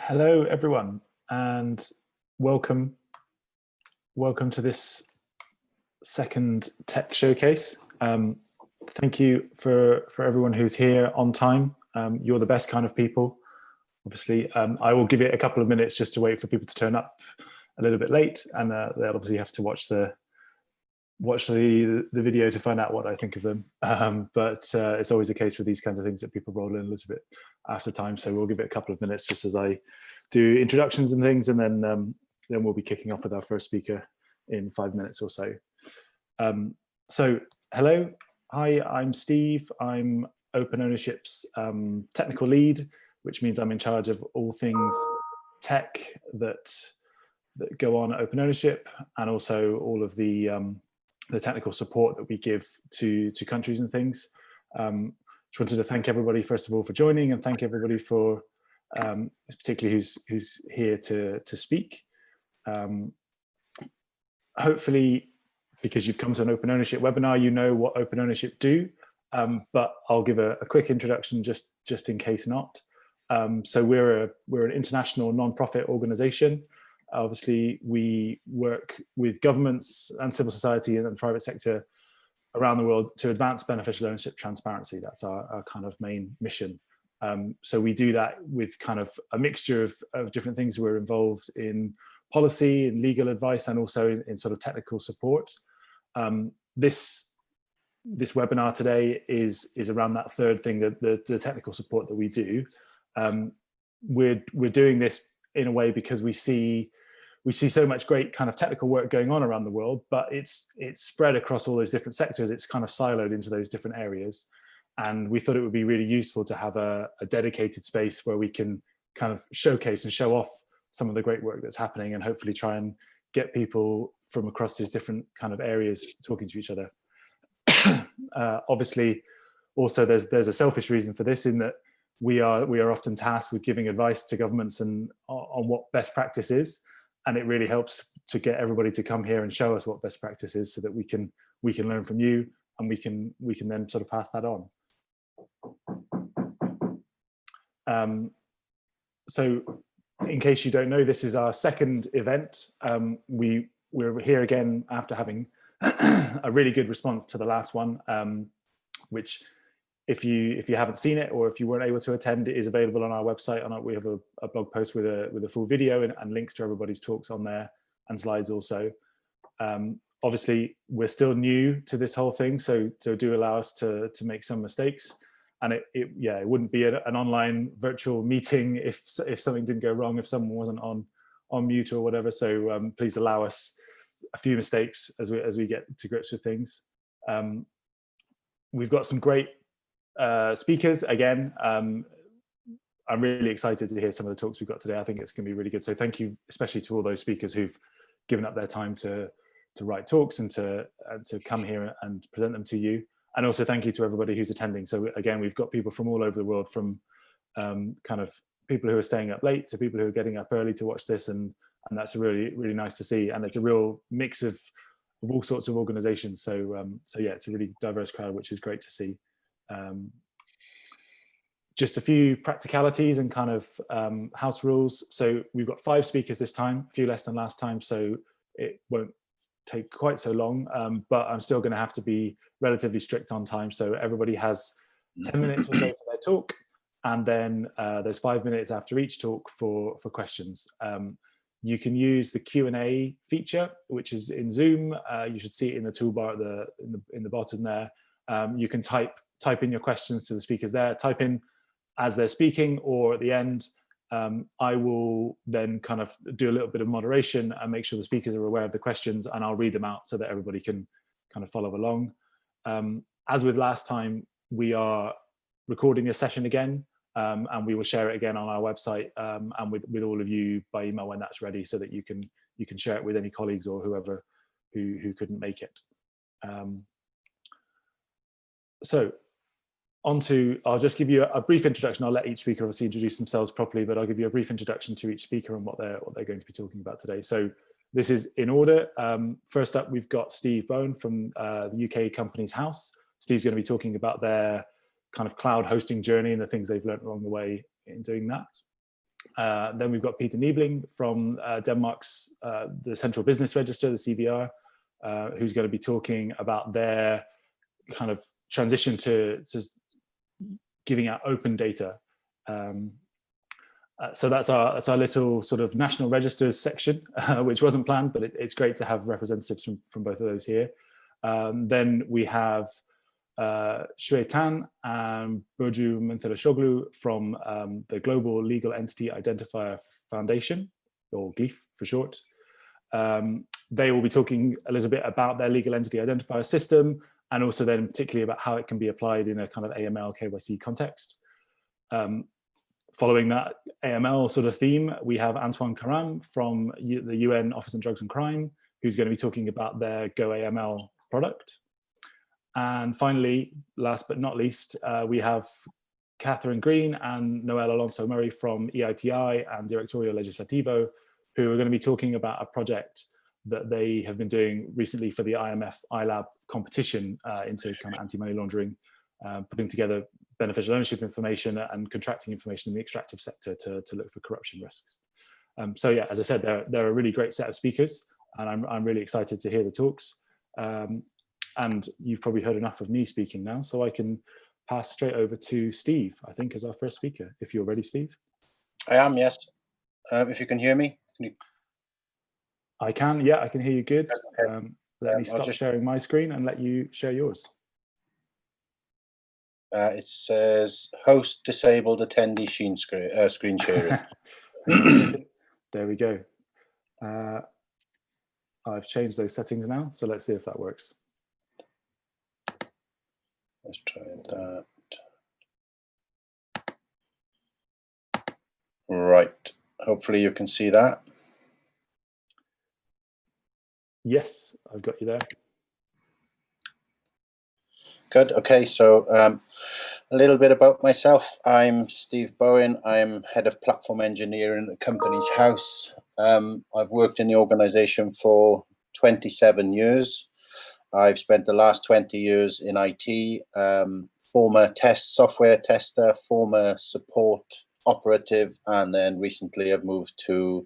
Hello, everyone, and welcome to this second tech showcase. Thank you for everyone who's here on time. You're the best kind of people, obviously. I will give it a couple of minutes just to wait for people to turn up a little bit late, and they'll obviously have to watch the video to find out what I think of them. But it's always the case with these kinds of things that people roll in a little bit after time. So we'll give it a couple of minutes just as I do introductions and things, and then we'll be kicking off with our first speaker in 5 minutes or so. So hello, hi, I'm Steve. I'm Open Ownership's technical lead, which means I'm in charge of all things tech that go on at Open Ownership, and also all of the technical support that we give to countries and things. Just wanted to thank everybody first of all for joining, and thank everybody for particularly who's here to speak. Hopefully, because you've come to an Open Ownership webinar, you know what Open Ownership do, but I'll give a quick introduction just in case not. So we're an international non-profit organization. Obviously, we work with governments and civil society and the private sector around the world to advance beneficial ownership transparency. That's our kind of main mission. So we do that with kind of a mixture of different things. We're involved in policy and legal advice, and also in sort of technical support. This webinar today is around that third thing, the technical support that we do. We're doing this in a way because we see so much great kind of technical work going on around the world, but it's spread across all those different sectors. It's kind of siloed into those different areas. And we thought it would be really useful to have a dedicated space where we can kind of showcase and show off some of the great work that's happening, and hopefully try and get people from across these different kind of areas talking to each other. Obviously, also there's a selfish reason for this, in that we are often tasked with giving advice to governments and on what best practice is, and it really helps to get everybody to come here and show us what best practice is, so that we can learn from you, and we can then sort of pass that on. So in case you don't know, this is our second event. We're here again after having a really good response to the last one, which if you haven't seen it, or if you weren't able to attend, it is available on our website. We have a blog post with a full video and links to everybody's talks on there, and slides also. Obviously, we're still new to this whole thing, so do allow us to make some mistakes. And it wouldn't be an online virtual meeting if something didn't go wrong, if someone wasn't on mute or whatever. So please allow us a few mistakes as we get to grips with things. We've got some great speakers again. I'm really excited to hear some of the talks we've got today. I think it's going to be really good. So thank you especially to all those speakers who've given up their time to write talks and to come here and present them to you. And also thank you to everybody who's attending. So again, we've got people from all over the world, from kind of people who are staying up late to people who are getting up early to watch this, and that's really, really nice to see. And it's a real mix of all sorts of organizations. So yeah, it's a really diverse crowd, which is great to see. Just a few practicalities and kind of house rules. So we've got 5 speakers this time, a few less than last time, so it won't take quite so long, but I'm still going to have to be relatively strict on time. So everybody has 10 minutes or so for their talk, and then there's 5 minutes after each talk for questions. You can use the Q&A feature, which is in Zoom. You should see it in the toolbar in the bottom there. You can type in your questions to the speakers there. Type in as they're speaking or at the end. I will then kind of do a little bit of moderation and make sure the speakers are aware of the questions, and I'll read them out so that everybody can kind of follow along. As with last time, we are recording this session again, and we will share it again on our website and with all of you by email when that's ready, so that you can share it with any colleagues or whoever who couldn't make it. So I'll just give you a brief introduction. I'll let each speaker obviously introduce themselves properly, but I'll give you a brief introduction to each speaker and what they're going to be talking about today. So this is in order. First up, we've got Steve Bowen from the UK Companies House. Steve's going to be talking about their kind of cloud hosting journey and the things they've learned along the way in doing that. Then we've got Peter Niebling from Denmark's the Central Business Register, the CBR, who's going to be talking about their kind of transition to giving out open data. So that's our little sort of national registers section, which wasn't planned, but it's great to have representatives from both of those here. Then we have Shui Tan and Burcu Mentesoglu from the Global Legal Entity Identifier Foundation, or GLEIF for short. They will be talking a little bit about their legal entity identifier system, and also then particularly about how it can be applied in a kind of AML KYC context. Following that AML sort of theme, we have Antoine Karam from the UN Office on Drugs and Crime, who's going to be talking about their Go AML product. And finally, last but not least, we have Greene and Noel Alonso-Murray from EITI and Directorio Legislativo, who are going to be talking about a project that they have been doing recently for the IMF iLab competition into kind of anti-money laundering, putting together beneficial ownership information and contracting information in the extractive sector to look for corruption risks. So yeah, as I said, they're a really great set of speakers, and I'm really excited to hear the talks. And you've probably heard enough of me speaking now, so I can pass straight over to Steve, I think, as our first speaker. If you're ready, Steve. I am, yes. If you can hear me. I can, yeah, I can hear you good. Okay. Let me stop sharing my screen and let you share yours. It says host disabled attendee screen sharing. There we go. I've changed those settings now, so let's see if that works. Let's try that. Right. Hopefully you can see that. Yes, I've got you there. Good. Okay, so a little bit about myself. I'm Steve Bowen. I'm head of platform engineering at Companies House. I've worked in the organization for 27 years. I've spent the last 20 years in IT, former software tester, former support operative, and then recently I've moved to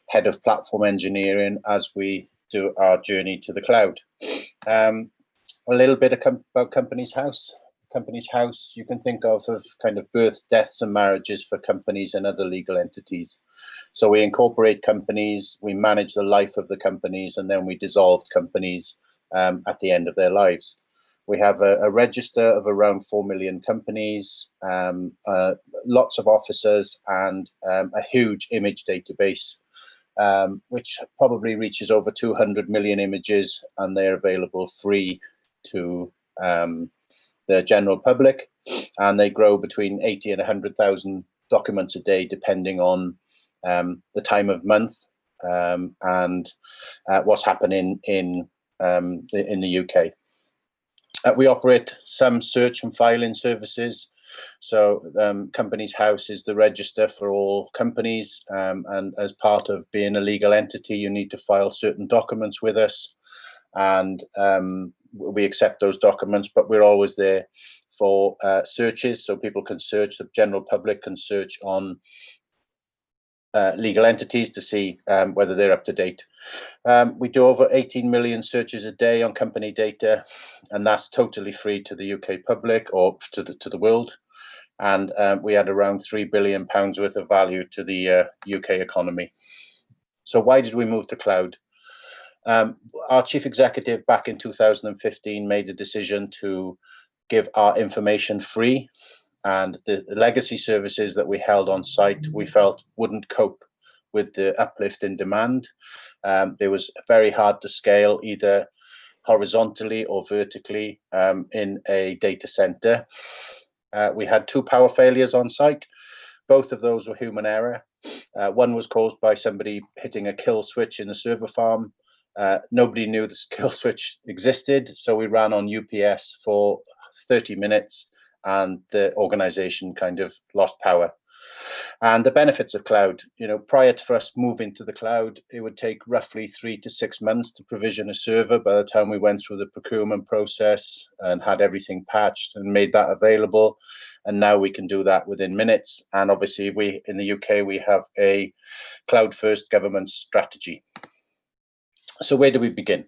head of platform engineering as we do our journey to the cloud. A little bit about Companies House. Companies House you can think of kind of births, deaths and marriages for companies and other legal entities. So we incorporate companies, we manage the life of the companies, and then we dissolve companies at the end of their lives. We have a register of around 4 million companies, lots of officers, and a huge image database, which probably reaches over 200 million images, and they're available free to the general public, and they grow between 80 and 100,000 documents a day, depending on the time of month and what's happening in the UK. We operate some search and filing services. So Companies House is the register for all companies, and as part of being a legal entity, you need to file certain documents with us, and we accept those documents, but we're always there for searches, so people can search, the general public can search on legal entities to see whether they're up to date. We do over 18 million searches a day on company data, and that's totally free to the UK public or to the world. And we add around £3 billion worth of value to the UK economy. So why did we move to cloud? Our chief executive back in 2015 made a decision to give our information free, and the legacy services that we held on site we felt wouldn't cope with the uplift in demand. It was very hard to scale either horizontally or vertically in a data center. We had 2 power failures on site. Both of those were human error. One was caused by somebody hitting a kill switch in the server farm. Nobody knew this kill switch existed, so we ran on UPS for 30 minutes and the organization kind of lost power. And the benefits of cloud, prior to us moving to the cloud, it would take roughly 3 to 6 months to provision a server by the time we went through the procurement process and had everything patched and made that available. And now we can do that within minutes. And obviously we, in the UK, we have a cloud first government strategy. So where do we begin?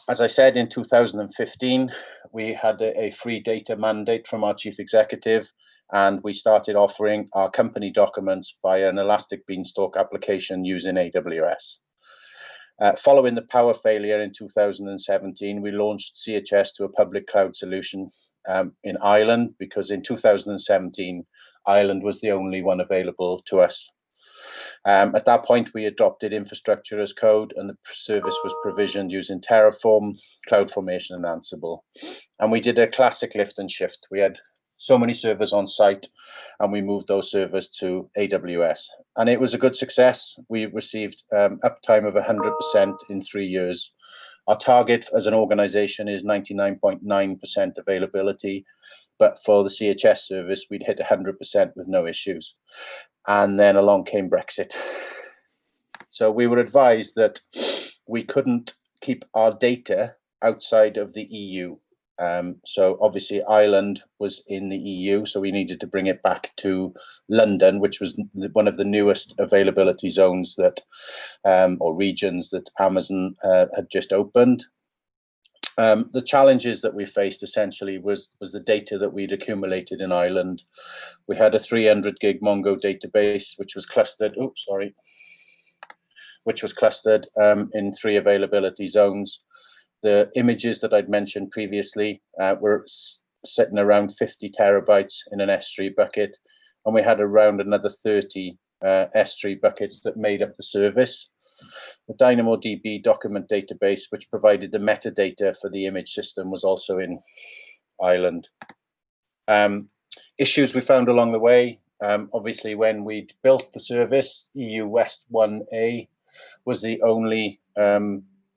As I said, in 2015, we had a free data mandate from our chief executive, and we started offering our company documents via an Elastic Beanstalk application using AWS. Following the power failure in 2017, we launched CHS to a public cloud solution in Ireland, because in 2017, Ireland was the only one available to us. At that point, we adopted infrastructure as code, and the service was provisioned using Terraform, CloudFormation, and Ansible. And we did a classic lift and shift. We had so many servers on site, and we moved those servers to AWS. And it was a good success. We received uptime of 100% in 3 years. Our target as an organization is 99.9% availability, but for the CHS service, we'd hit 100% with no issues. And then along came Brexit. So we were advised that we couldn't keep our data outside of the EU. So obviously Ireland was in the EU, so we needed to bring it back to London, which was one of the newest availability zones that, or regions that Amazon had just opened. The challenges that we faced essentially was the data that we'd accumulated in Ireland. We had a 300 gig Mongo database, which was clustered, in 3 availability zones. The images that I'd mentioned previously were sitting around 50 terabytes in an S3 bucket, and we had around another 30 S3 buckets that made up the service. The DynamoDB document database, which provided the metadata for the image system, was also in Ireland. Issues we found along the way, obviously when we built the service, EU West 1A was the only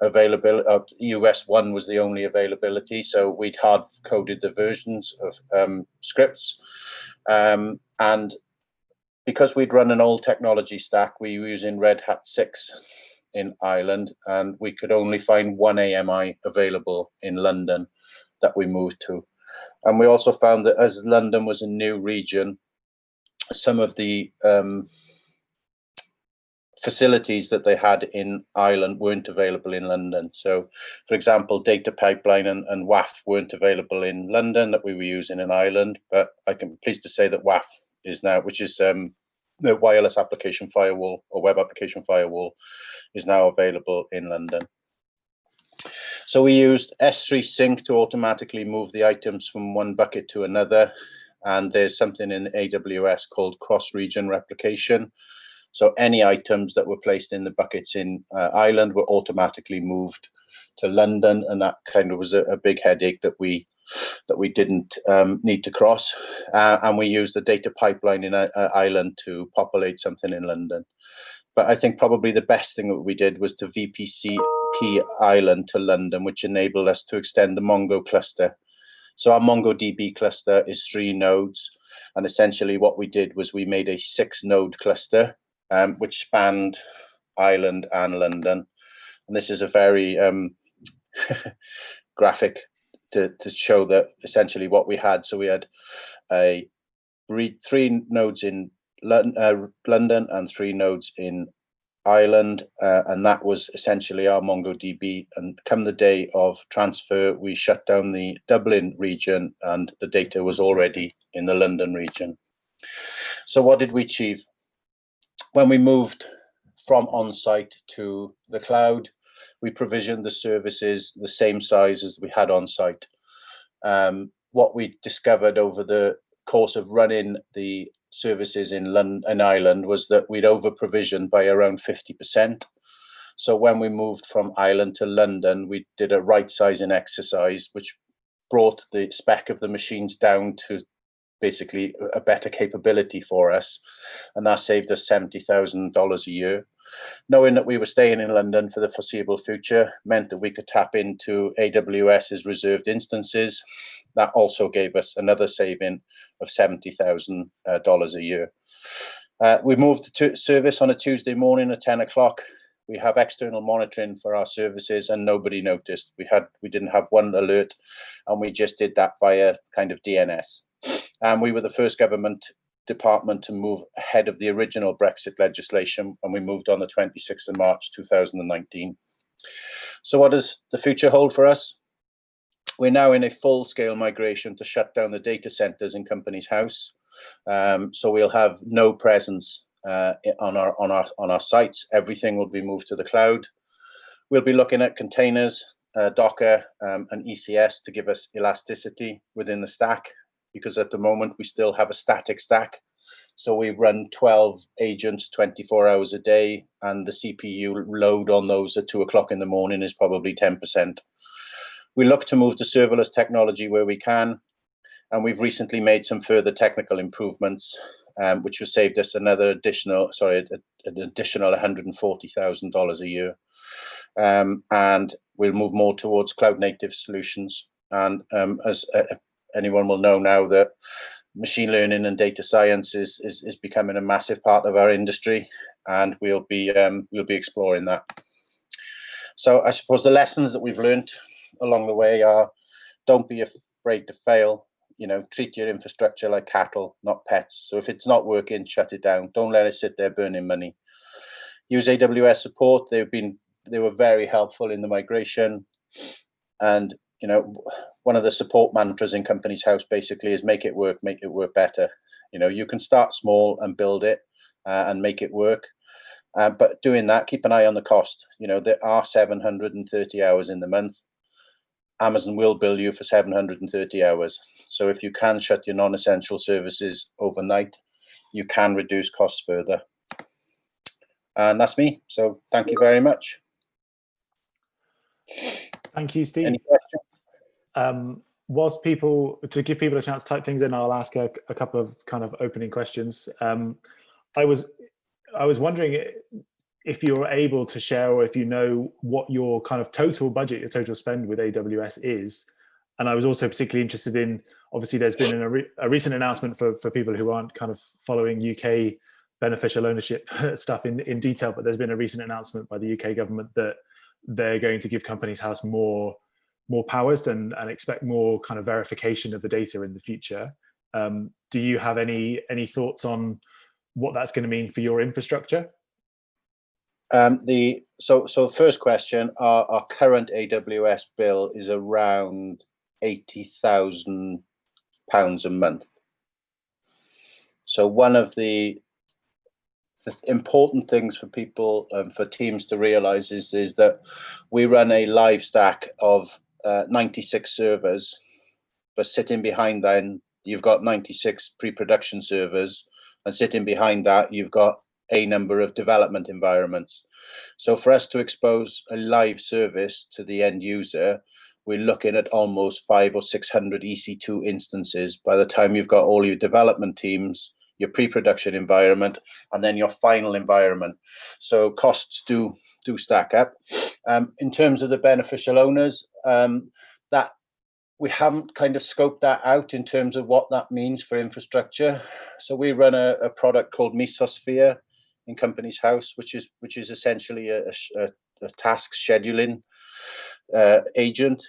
availability, EU West 1 was the only availability, so we'd hard coded the versions of scripts. And because we'd run an old technology stack, we were using Red Hat 6 in Ireland, and we could only find 1 AMI available in London that we moved to. And we also found that as London was a new region, some of the facilities that they had in Ireland weren't available in London. So, for example, data pipeline and WAF weren't available in London that we were using in Ireland, but I can be pleased to say that WAF is now, which is the wireless application firewall or web application firewall, is now available in London. So we used S3 Sync to automatically move the items from one bucket to another. And there's something in AWS called cross-region replication. So any items that were placed in the buckets in Ireland were automatically moved to London. And that kind of was a big headache that we didn't need to cross. And we used the data pipeline in Ireland to populate something in London. But I think probably the best thing that we did was to VPC Ireland to London, which enabled us to extend the Mongo cluster. So our MongoDB cluster is 3 nodes. And essentially what we did was we made a 6-node cluster, which spanned Ireland and London. And this is a very graphic to show that essentially what we had. So we had 3 nodes in London and 3 nodes in Ireland, and that was essentially our MongoDB. And come the day of transfer, we shut down the Dublin region, and the data was already in the London region. So what did we achieve? When we moved from on-site to the cloud, we provisioned the services the same size as we had on-site. What we discovered over the course of running the services in Ireland was that we'd over-provisioned by around 50%. So when we moved from Ireland to London, we did a right-sizing exercise, which brought the spec of the machines down to basically a better capability for us. And that saved us $70,000 a year. Knowing that we were staying in London for the foreseeable future meant that we could tap into AWS's reserved instances. That also gave us another saving of $70,000 a year. We moved to service on a Tuesday morning at 10 o'clock. We have external monitoring for our services, and nobody noticed. We didn't have one alert, and we just did that via kind of DNS. And we were the first government department to move ahead of the original Brexit legislation, and we moved on the 26th of March 2019. So what does the future hold for us? We're now in a full-scale migration to shut down the data centers in Companies House. So we'll have no presence on our sites. Everything will be moved to the cloud. We'll be looking at containers, Docker, and ECS to give us elasticity within the stack, because at the moment we still have a static stack. So we run 12 agents 24 hours a day, and the CPU load on those at 2 o'clock in the morning is probably 10%. We look to move to serverless technology where we can, and we've recently made some further technical improvements, which has saved us an additional $140,000 a year. And we'll move more towards cloud native solutions. And as anyone will know now, that machine learning and data science is becoming a massive part of our industry, and we'll be exploring that. So I suppose the lessons that we've learned along the way are: don't be afraid to fail. Treat your infrastructure like cattle, not pets. So if it's not working, shut it down. Don't let it sit there burning money. Use AWS support. They were very helpful in the migration. And one of the support mantras in Companies House basically is make it work better. You can start small and build it and make it work. But doing that, keep an eye on the cost. There are 730 hours in the month. Amazon will bill you for 730 hours. So if you can shut your non-essential services overnight, you can reduce costs further. And that's me. So thank you very much. Thank you, Steve. Any questions? To give people a chance to type things in, I'll ask a couple of kind of opening questions. I was wondering if you're able to share, or if you know what your kind of total budget, your total spend with AWS is. And I was also particularly interested in, obviously there's been a recent announcement for people who aren't kind of following UK beneficial ownership stuff in detail, but there's been a recent announcement by the UK government that they're going to give Companies House more powers and expect more kind of verification of the data in the future. Do you have any thoughts on what that's going to mean for your infrastructure? So first question, our current AWS bill is around £80,000 a month. So one of the important things for people, for teams to realize is that we run a live stack of 96 servers, but sitting behind that, you've got 96 pre-production servers, and sitting behind that, you've got a number of development environments. So for us to expose a live service to the end user, we're looking at almost 500 or 600 EC2 instances by the time you've got all your development teams, your pre-production environment, and then your final environment. So costs do stack up. In terms of the beneficial owners, that we haven't kind of scoped that out in terms of what that means for infrastructure. So we run a product called Mesosphere in Companies House, which is essentially a task scheduling agent.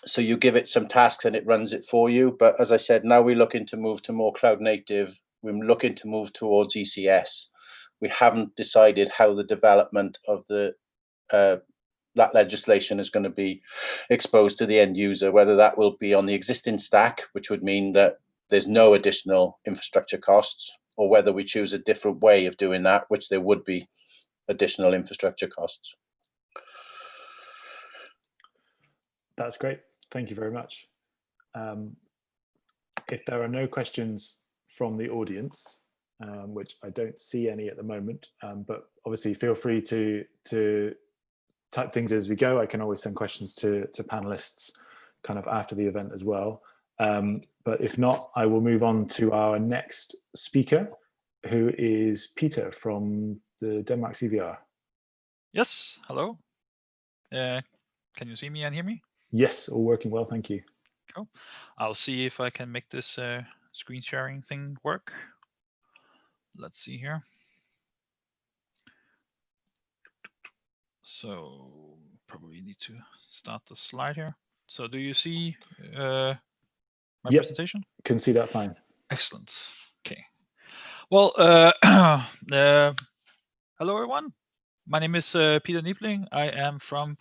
So you give it some tasks and it runs it for you. But as I said, now we're looking to move to more cloud native. We're looking to move towards ECS. We haven't decided how the development of that legislation is going to be exposed to the end user, whether that will be on the existing stack, which would mean that there's no additional infrastructure costs, or whether we choose a different way of doing that, which there would be additional infrastructure costs. That's great. Thank you very much. If there are no questions from the audience, which I don't see any at the moment, but obviously feel free to type things as we go. I can always send questions to panelists kind of after the event as well. But if not, I will move on to our next speaker, who is Peter from the Denmark CVR. Yes, hello. Can you see me and hear me? Yes, all working well, thank you. Cool. I'll see if I can make this screen sharing thing work. let's see here. So probably need to start the slide here. So do you see my presentation? Can see that fine. Excellent. Okay. Well, hello everyone. My name is Peter Niebling. I am from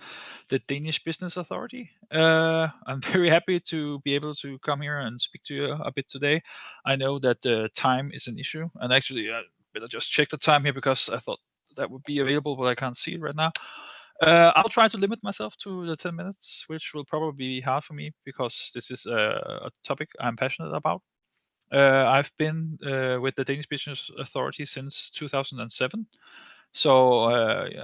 the Danish Business Authority. I'm very happy to be able to come here and speak to you a bit today. I know that time is an issue, and actually I better just check the time here because I thought that would be available, but I can't see it right now. I'll try to limit myself to the 10 minutes, which will probably be hard for me because this is a topic I'm passionate about. I've been with the Danish Business Authority since 2007, so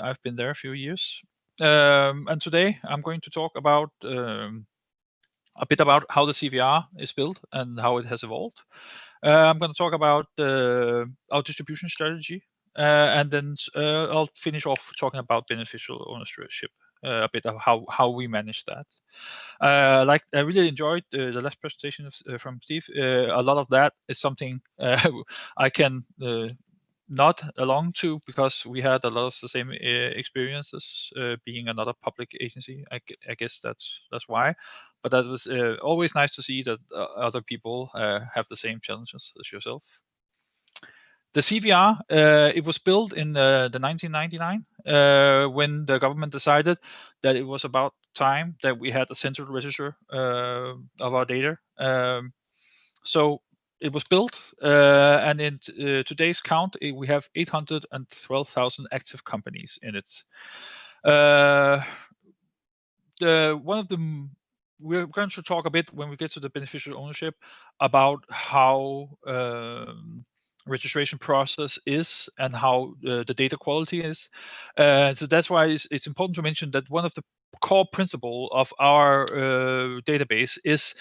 I've been there a few years. And today I'm going to talk about a bit about how the CVR is built and how it has evolved. I'm going to talk about our distribution strategy, and then I'll finish off talking about beneficial ownership, a bit of how we manage that. I really enjoyed the last presentation from Steve. A lot of that is something I can nod along to because we had a lot of the same experiences being another public agency. I guess that's why. But that was always nice to see that other people have the same challenges as yourself. The CVR, it was built in the 1999 when the government decided that it was about time that we had a central register of our data. So it was built, and in today's count, we have 812,000 active companies in it. One of them, we're going to talk a bit when we get to the beneficial ownership about how registration process is and how the data quality is. So that's why it's important to mention that one of the core principles of our database is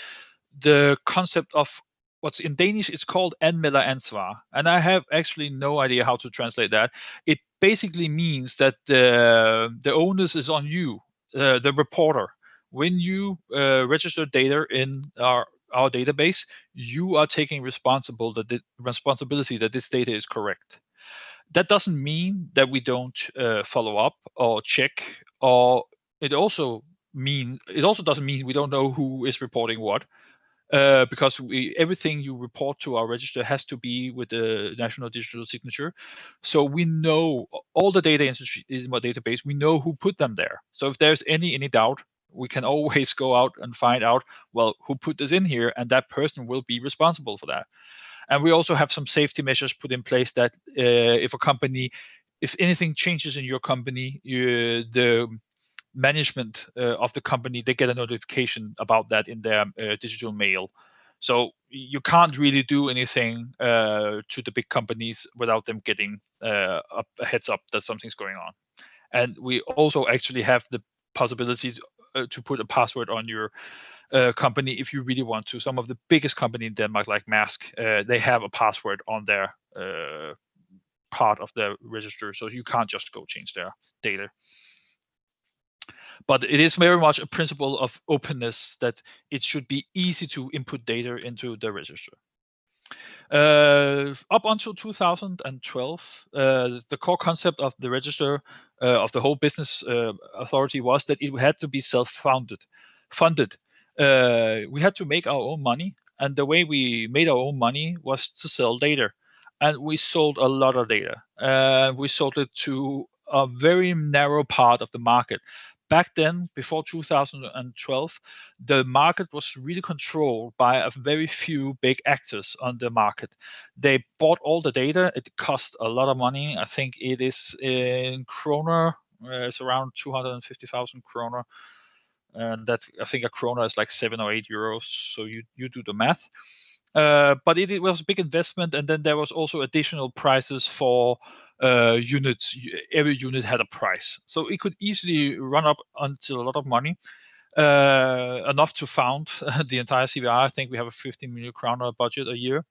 the concept of what's in Danish, it's called anmelderansvar. And I have actually no idea how to translate that. It basically means that the onus is on you, the reporter. When you register data in our database, you are taking responsibility that this data is correct. That doesn't mean that we don't follow up or check, or it also doesn't mean we don't know who is reporting what. Because everything you report to our register has to be with the national digital signature. So we know all the data in our database, we know who put them there. So if there's any doubt, we can always go out and find out, well, who put this in here, and that person will be responsible for that. And we also have some safety measures put in place that if anything changes in your company, the management of the company, they get a notification about that in their digital mail. So you can't really do anything to the big companies without them getting a heads up that something's going on. And we also actually have the possibility to put a password on your company if you really want to. Some of the biggest companies in Denmark, like Maersk, they have a password on their part of their register, so you can't just go change their data. But it is very much a principle of openness that it should be easy to input data into the register. Up until 2012, the core concept of the register of the whole business authority was that it had to be self-funded. We had to make our own money, and the way we made our own money was to sell data. And we sold a lot of data. We sold it to a very narrow part of the market. Back then, before 2012, the market was really controlled by a very few big actors on the market. They bought all the data. It cost a lot of money. I think it is in kroner. It's around 250,000 kroner. And that, I think a kroner is like 7 or 8 euros. So you do the math. But it was a big investment, and then there was also additional prices for units. Every unit had a price, so it could easily run up until a lot of money, enough to found the entire CVR. I think we have a 15 million kroner budget a year,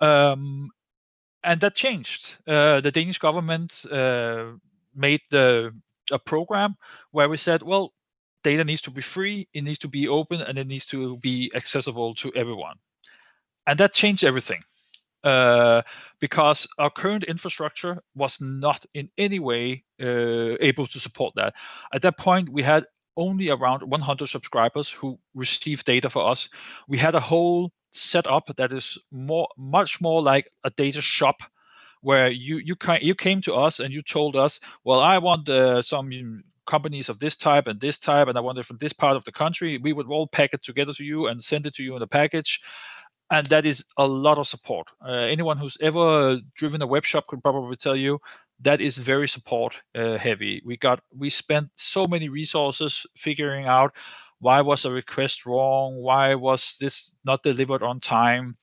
and that changed. The Danish government made a program where we said, well, data needs to be free, it needs to be open, and it needs to be accessible to everyone. And that changed everything. because our current infrastructure was not in any way able to support that. At that point, we had only around 100 subscribers who received data for us. We had a whole setup that is much more like a data shop, where you came to us and you told us, well, I want some companies of this type, and I want it from this part of the country. We would all pack it together to you and send it to you in a package. And that is a lot of support. Anyone who's ever driven a web shop could probably tell you that is very support heavy. We spent so many resources figuring out why was a request wrong, why was this not delivered on time.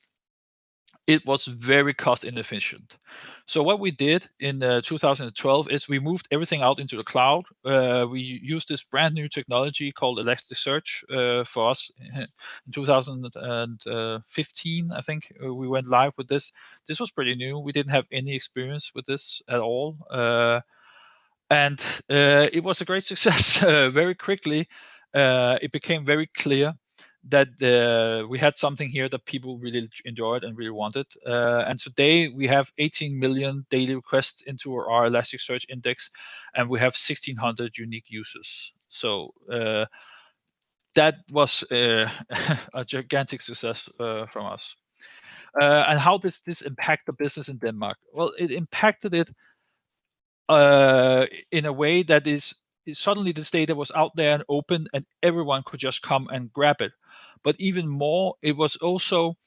It was very cost inefficient. So what we did in 2012 is we moved everything out into the cloud. We used this brand new technology called Elasticsearch for us. In 2015, I think, we went live with this. This was pretty new. We didn't have any experience with this at all. And it was a great success. Very quickly, it became very clear that we had something here that people really enjoyed and really wanted. And today we have 18 million daily requests into our Elasticsearch index, and we have 1,600 unique users. So that was a gigantic success from us. And how does this impact the business in Denmark? Well, it impacted it in a way that is suddenly this data was out there and open, and everyone could just come and grab it. But even more, it was also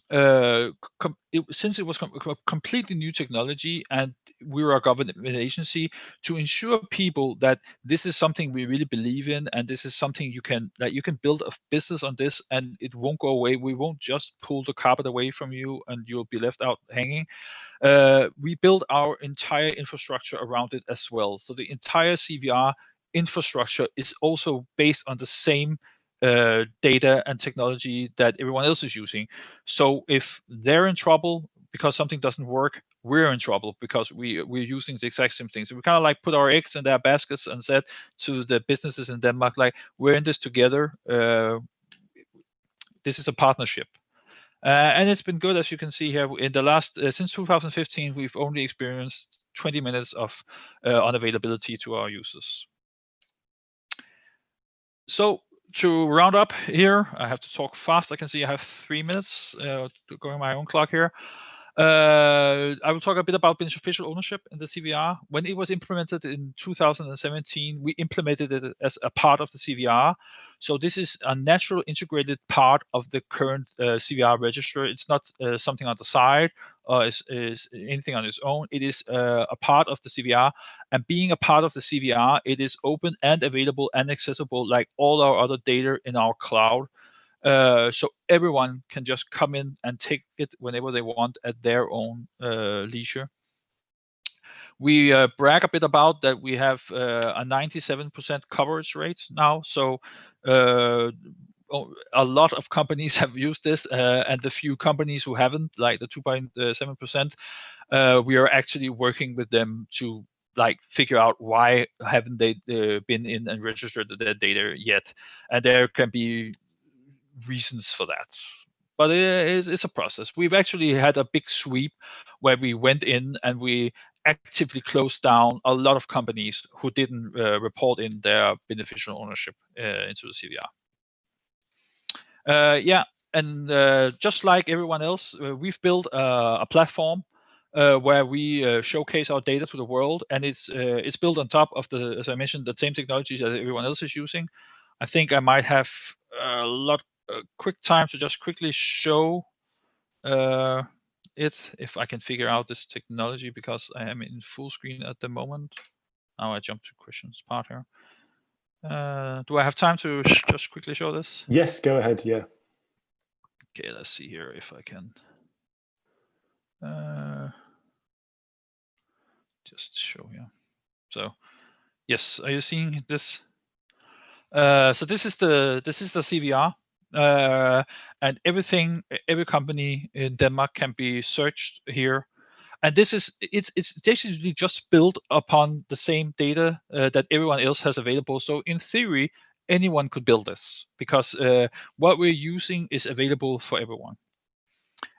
since it was completely new technology, and we were a government agency, to ensure people that this is something we really believe in, and this is something you can build a business on this, and it won't go away. We won't just pull the carpet away from you, and you'll be left out hanging. We built our entire infrastructure around it as well. So the entire CVR infrastructure is also based on the same data and technology that everyone else is using. So if they're in trouble because something doesn't work, we're in trouble because we're using the exact same things. So we kind of like put our eggs in their baskets and said to the businesses in Denmark, like, we're in this together. This is a partnership. And it's been good, as you can see here. In the last, since 2015, we've only experienced 20 minutes of unavailability to our users. So to round up here, I have to talk fast. I can see I have 3 minutes to going my own clock here. I will talk a bit about beneficial ownership in the CVR. When it was implemented in 2017, we implemented it as a part of the CVR. So this is a natural integrated part of the current CVR register. It's not something on the side or is anything on its own. It is a part of the CVR. And being a part of the CVR, it is open and available and accessible like all our other data in our cloud. So everyone can just come in and take it whenever they want at their own leisure. We brag a bit about that we have a 97% coverage rate now. So a lot of companies have used this, and the few companies who haven't, like the 2.7%, we are actually working with them to like figure out why haven't they been in and registered their data yet. And there can be reasons for that, but it's a process. We've actually had a big sweep where we went in and we actively closed down a lot of companies who didn't report in their beneficial ownership into the CVR. And just like everyone else, we've built a platform where we showcase our data to the world, and it's built on top of the, as I mentioned, the same technologies that everyone else is using. I think I might have a quick time to just quickly show it, if I can figure out this technology, because I am in full screen at the moment. Now I jump to questions part here. Do I have time to just quickly show this? Yes, go ahead. Yeah. Okay, let's see here if I can just show here. So yes, are you seeing this? So this is the CVR, and every company in Denmark can be searched here. And this is it's basically just built upon the same data that everyone else has available. So in theory, anyone could build this because what we're using is available for everyone.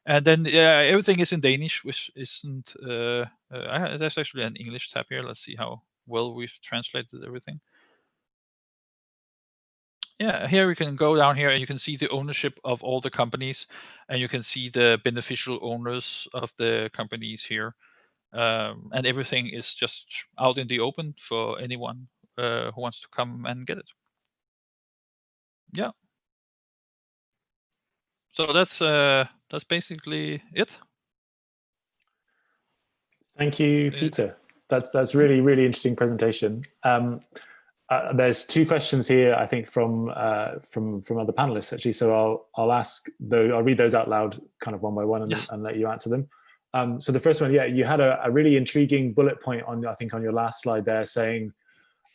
And then everything is in Danish, which isn't. There's actually an English tab here. Let's see how well we've translated everything. Yeah, here we can go down here and you can see the ownership of all the companies, and you can see the beneficial owners of the companies here. And everything is just out in the open for anyone who wants to come and get it. Yeah. So that's basically it. Thank you, Peter. That's really, really interesting presentation. There's two questions here, I think, from other panelists actually. So I'll read those out loud, kind of one by one, and let you answer them. So the first one, yeah, you had a really intriguing bullet point on, I think, on your last slide there, saying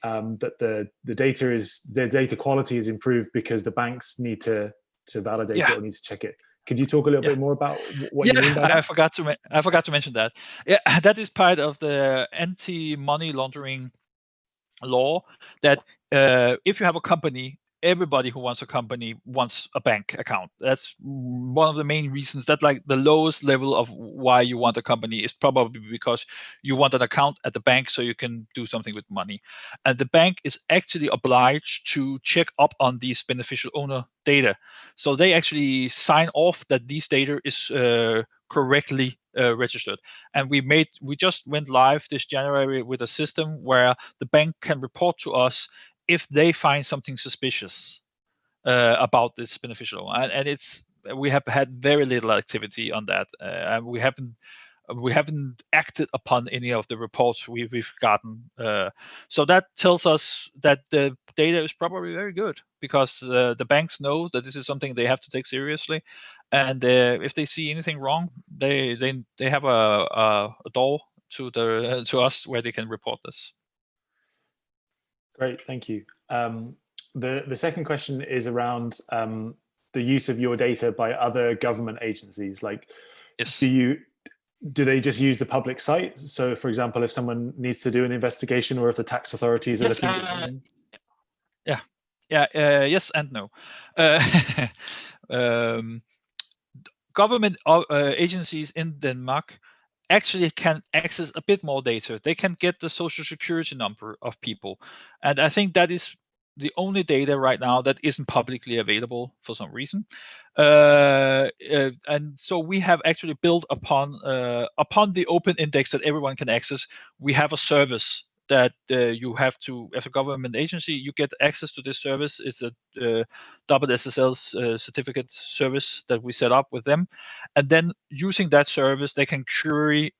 that the data quality is improved because the banks need to validate it or need to check it. Could you talk a little bit more about what you mean by that? I forgot to mention that. Yeah, that is part of the anti-money laundering law, that if you have a company, everybody who wants a company wants a bank account. That's one of the main reasons. That like the lowest level of why you want a company is probably because you want an account at the bank so you can do something with money. And the bank is actually obliged to check up on these beneficial owner data. So they actually sign off that these data is correctly registered. And we just went live this January with a system where the bank can report to us if they find something suspicious about this beneficial, and we have had very little activity on that, and we haven't acted upon any of the reports we've gotten. So that tells us that the data is probably very good, because the banks know that this is something they have to take seriously, and if they see anything wrong, they have a door to us where they can report this. Great, thank you. The second question is around the use of your data by other government agencies. Like, do they just use the public site? So, for example, if someone needs to do an investigation, or if the tax authorities are looking at something? Yes and no. Government agencies in Denmark actually can access a bit more data. They can get the social security number of people, and I think that is the only data right now that isn't publicly available for some reason. And so we have actually built upon the open index that everyone can access. We have a service that you have to, as a government agency, you get access to this service. It's a double SSL certificate service that we set up with them. And then using that service, they can query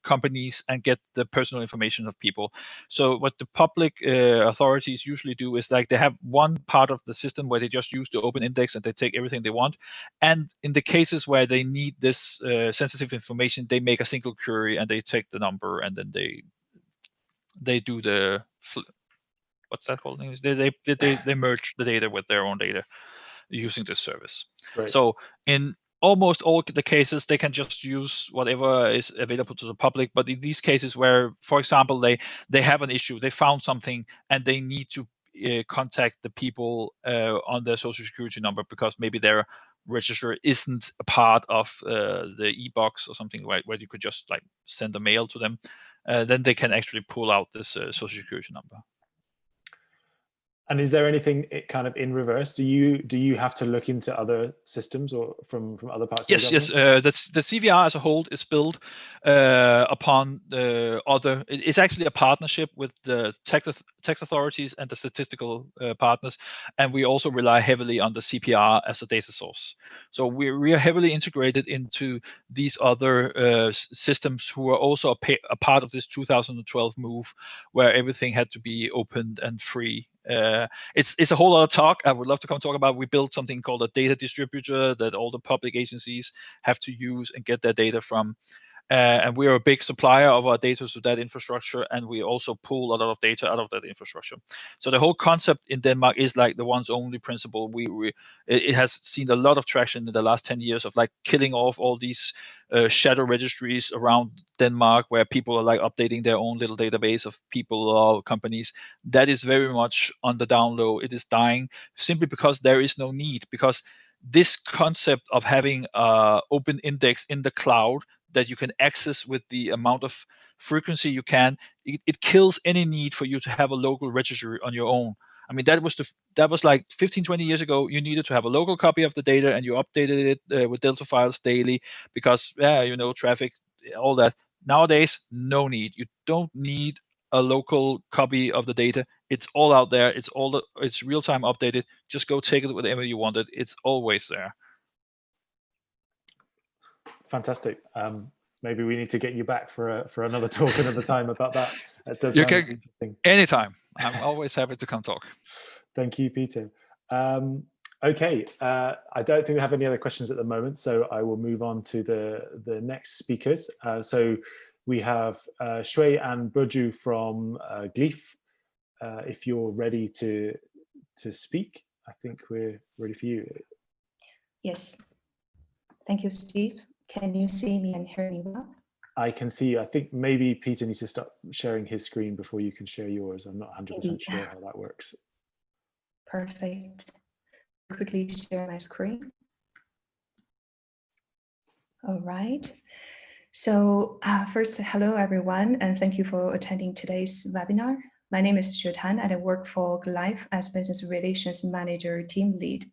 companies and get the personal information of people. So what the public authorities usually do is, like, they have one part of the system where they just use the open index and they take everything they want. And in the cases where they need this sensitive information, they make a single query and they take the number, and then they do the what's that called? They merge the data with their own data using this service. Right. So in almost all the cases, they can just use whatever is available to the public. But in these cases where, for example, they have an issue, they found something, and they need to contact the people on their social security number, because maybe their register isn't a part of the e-box or something, where you could just like send a mail to them, then they can actually pull out this social security number. And is there anything kind of in reverse? Do you have to look into other systems or from other parts of the government? Yes. The CVR as a whole is built upon the other. It's actually a partnership with the tax authorities and the statistical partners, and we also rely heavily on the CPR as a data source. So we are heavily integrated into these other systems, who are also a part of this 2012 move, where everything had to be opened and free. It's a whole lot of talk. I would love to come talk about. We built something called a data distributor that all the public agencies have to use and get their data from. And we are a big supplier of our data to that infrastructure, and we also pull a lot of data out of that infrastructure. So the whole concept in Denmark is like the once only principle. It has seen a lot of traction in the last 10 years of like killing off all these shadow registries around Denmark, where people are like updating their own little database of people or companies. That is very much on the down low. It is dying simply because there is no need, because this concept of having an open index in the cloud that you can access with the amount of frequency you can, it kills any need for you to have a local registry on your own. I mean, that was like 15, 20 years ago. You needed to have a local copy of the data, and you updated it with Delta files daily because, traffic, all that. Nowadays, no need. You don't need a local copy of the data. It's all out there. It's real-time updated. Just go take it whenever you want it. It's always there. Fantastic. Maybe we need to get you back for another talk another time about that. That does You sound can interesting. Anytime. I'm always happy to come talk. Thank you, Peter. Okay, I don't think we have any other questions at the moment, so I will move on to the next speakers. So we have Shui and Burcu from GLEIF. If you're ready to speak, I think we're ready for you. Yes. Thank you, Steve. Can you see me and hear me well? I can see you. I think maybe Peter needs to stop sharing his screen before you can share yours. I'm not 100% sure how that works. Perfect. Quickly share my screen. All right. So first, hello, everyone, and thank you for attending today's webinar. My name is Xue Tan, and I work for GLEIF as Business Relations Manager Team Lead.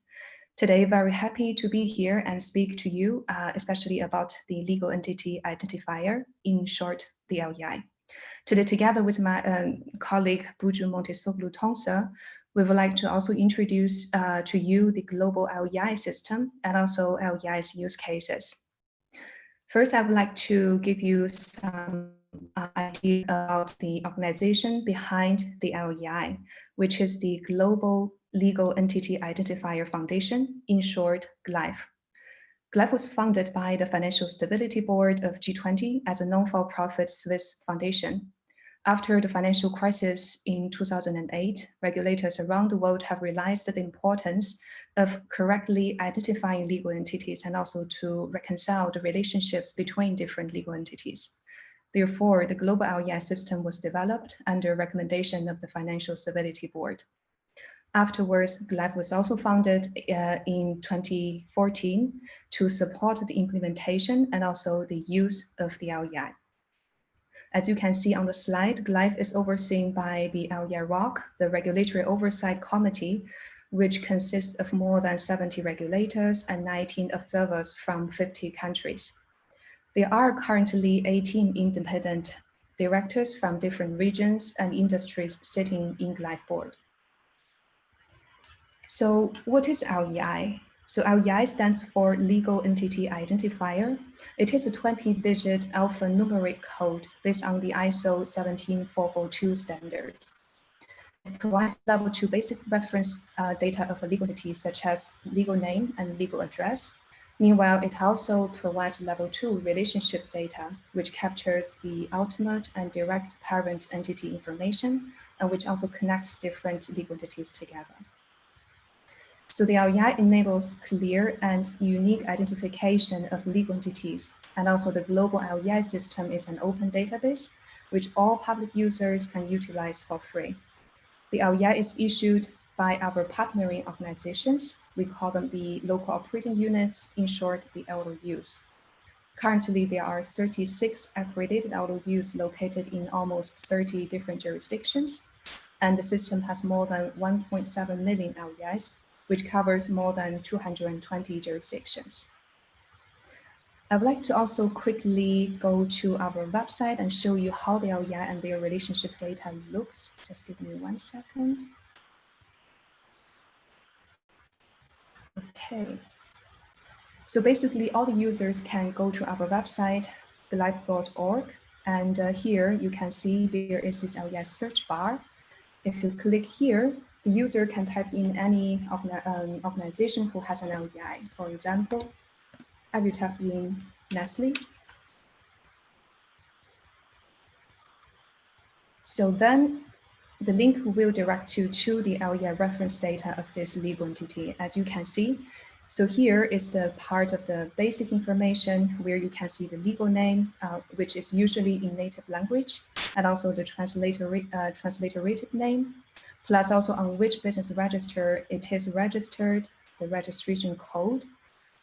Today, very happy to be here and speak to you, especially about the Legal Entity Identifier, in short, the LEI. Today, together with my colleague Burcu Mentesoglu Tuncer, we would like to also introduce to you the global LEI system and also LEI's use cases. First, I would like to give you some idea about the organization behind the LEI, which is the Global Legal Entity Identifier Foundation, in short, GLEIF. GLEIF was founded by the Financial Stability Board of G20 as a non-for-profit Swiss foundation. After the financial crisis in 2008, regulators around the world have realized the importance of correctly identifying legal entities and also to reconcile the relationships between different legal entities. Therefore, the global LEI system was developed under recommendation of the Financial Stability Board. Afterwards, GLEIF was also founded in 2014 to support the implementation and also the use of the LEI. As you can see on the slide, GLEIF is overseen by the LEI ROC, the Regulatory Oversight Committee, which consists of more than 70 regulators and 19 observers from 50 countries. There are currently 18 independent directors from different regions and industries sitting in GLEIF board. So what is LEI? So LEI stands for Legal Entity Identifier. It is a 20-digit alphanumeric code based on the ISO 17442 standard. It provides level 2 basic reference data of a legal entity, such as legal name and legal address. Meanwhile, it also provides level 2 relationship data, which captures the ultimate and direct parent entity information, and which also connects different legal entities together. So the LEI enables clear and unique identification of legal entities, and also the global LEI system is an open database, which all public users can utilize for free. The LEI is issued by our partnering organizations. We call them the local operating units, in short, the LOUs. Currently, there are 36 accredited LOUs located in almost 30 different jurisdictions, and the system has more than 1.7 million LEIs, which covers more than 220 jurisdictions. I would like to also quickly go to our website and show you how the LEI and their relationship data looks. Just give me 1 second. Okay. So basically, all the users can go to our website, gleif.org, and here you can see there is this LEI search bar. If you click here, the user can type in any organization who has an LEI. For example, I will type in Nestle. So then the link will direct you to the LEI reference data of this legal entity. As you can see, so here is the part of the basic information where you can see the legal name, which is usually in native language, and also the transliterated name, plus also on which business register it is registered, the registration code,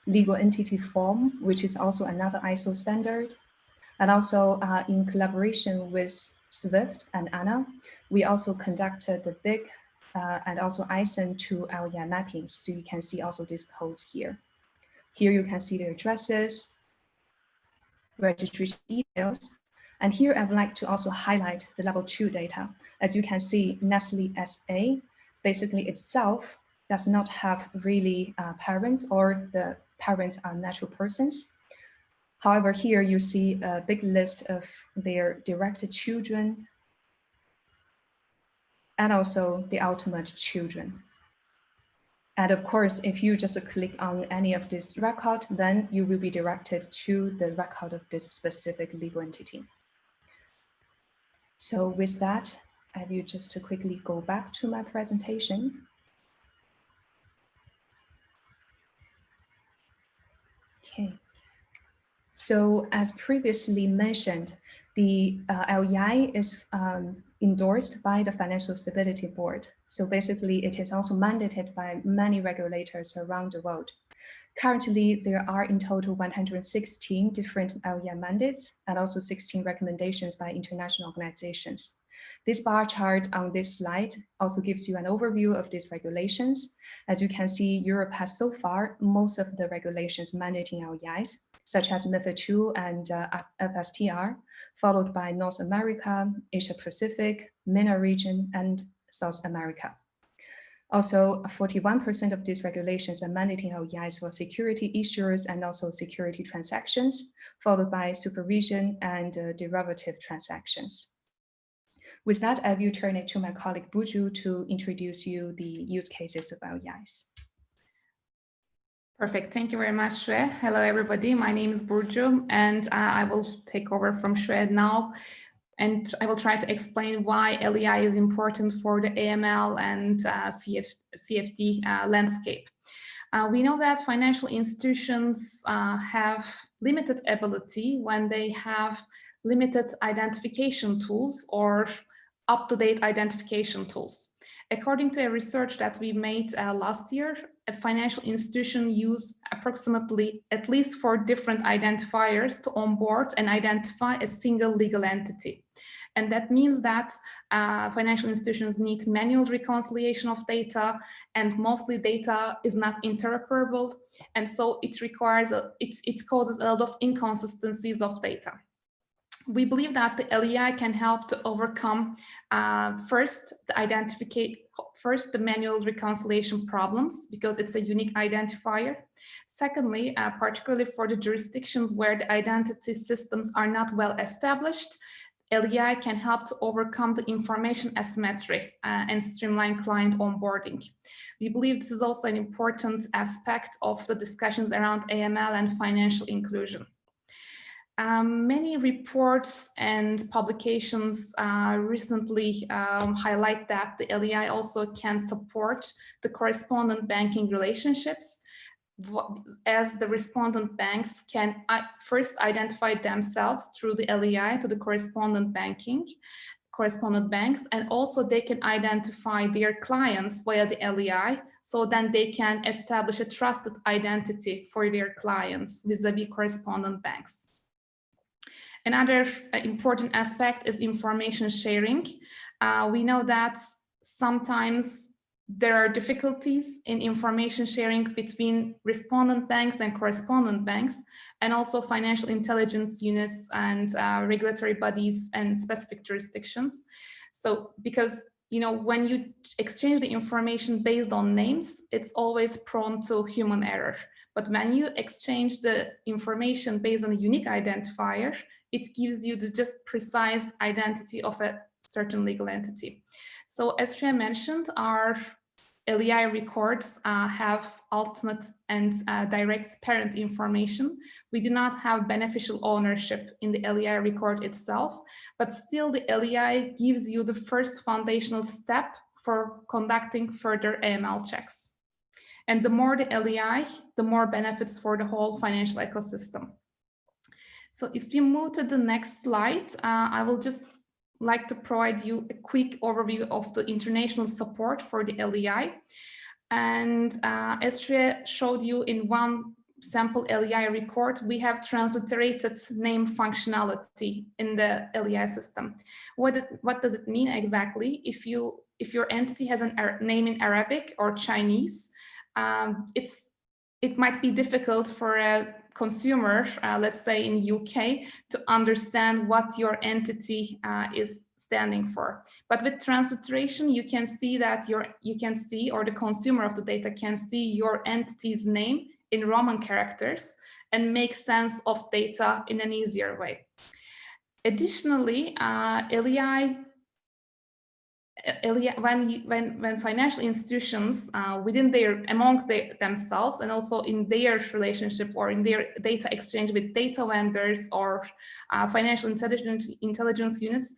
legal entity form, which is also another ISO standard. And also in collaboration with Swift and ANA, we also conducted the big and also ISIN to LEI mappings. So you can see also these codes here. Here you can see the addresses, registration details. And here I would like to also highlight the level 2 data. As you can see, Nestle SA basically itself does not have really parents, or the parents are natural persons. However, here you see a big list of their direct children and also the ultimate children. And of course, if you just click on any of this record, then you will be directed to the record of this specific legal entity. So with that, I will just quickly go back to my presentation. Okay. So as previously mentioned, the LEI is endorsed by the Financial Stability Board. So basically, it is also mandated by many regulators around the world. Currently, there are in total 116 different LEI mandates and also 16 recommendations by international organizations. This bar chart on this slide also gives you an overview of these regulations. As you can see, Europe has so far most of the regulations mandating LEIs, such as MiFID II and FSTR, followed by North America, Asia Pacific, MENA region, and South America. Also, 41% of these regulations are mandating LEIs for security issuers and also security transactions, followed by supervision and derivative transactions. With that, I will turn it to my colleague Burcu to introduce you the use cases of LEIs. Perfect. Thank you very much, Shwe. Hello, everybody. My name is Burcu, and I will take over from Shwe now. And I will try to explain why LEI is important for the AML and CFD landscape. We know that financial institutions have limited ability when they have limited identification tools or up-to-date identification tools. According to a research that we made last year, a financial institution used approximately at least 4 different identifiers to onboard and identify a single legal entity. And that means that financial institutions need manual reconciliation of data, and mostly data is not interoperable. And so it requires, it causes a lot of inconsistencies of data. We believe that the LEI can help to overcome first the manual reconciliation problems, because it's a unique identifier. Secondly, particularly for the jurisdictions where the identity systems are not well established, LEI can help to overcome the information asymmetry and streamline client onboarding. We believe this is also an important aspect of the discussions around AML and financial inclusion. Many reports and publications recently highlight that the LEI also can support the correspondent banking relationships, as the respondent banks can first identify themselves through the LEI to the correspondent banks, and also they can identify their clients via the LEI, so then they can establish a trusted identity for their clients vis-a-vis correspondent banks. Another important aspect is information sharing. We know that sometimes there are difficulties in information sharing between respondent banks and correspondent banks, and also financial intelligence units and regulatory bodies and specific jurisdictions. So because when you exchange the information based on names, it's always prone to human error. But when you exchange the information based on a unique identifier, it gives you the just precise identity of a certain legal entity. So as Shwe mentioned, our LEI records have ultimate and direct parent information. We do not have beneficial ownership in the LEI record itself, but still the LEI gives you the first foundational step for conducting further AML checks. And the more the LEI, the more benefits for the whole financial ecosystem. So if you move to the next slide, I will just like to provide you a quick overview of the international support for the LEI. And as Shreya showed you in one sample LEI record, we have transliterated name functionality in the LEI system. What does it mean exactly? If your entity has a name in Arabic or Chinese, it might be difficult for a consumer, let's say in UK, to understand what your entity is standing for. But with transliteration, you can see that or the consumer of the data can see your entity's name in Roman characters and make sense of data in an easier way. Additionally, LEI, when financial institutions among themselves and also in their relationship or in their data exchange with data vendors or financial intelligence units,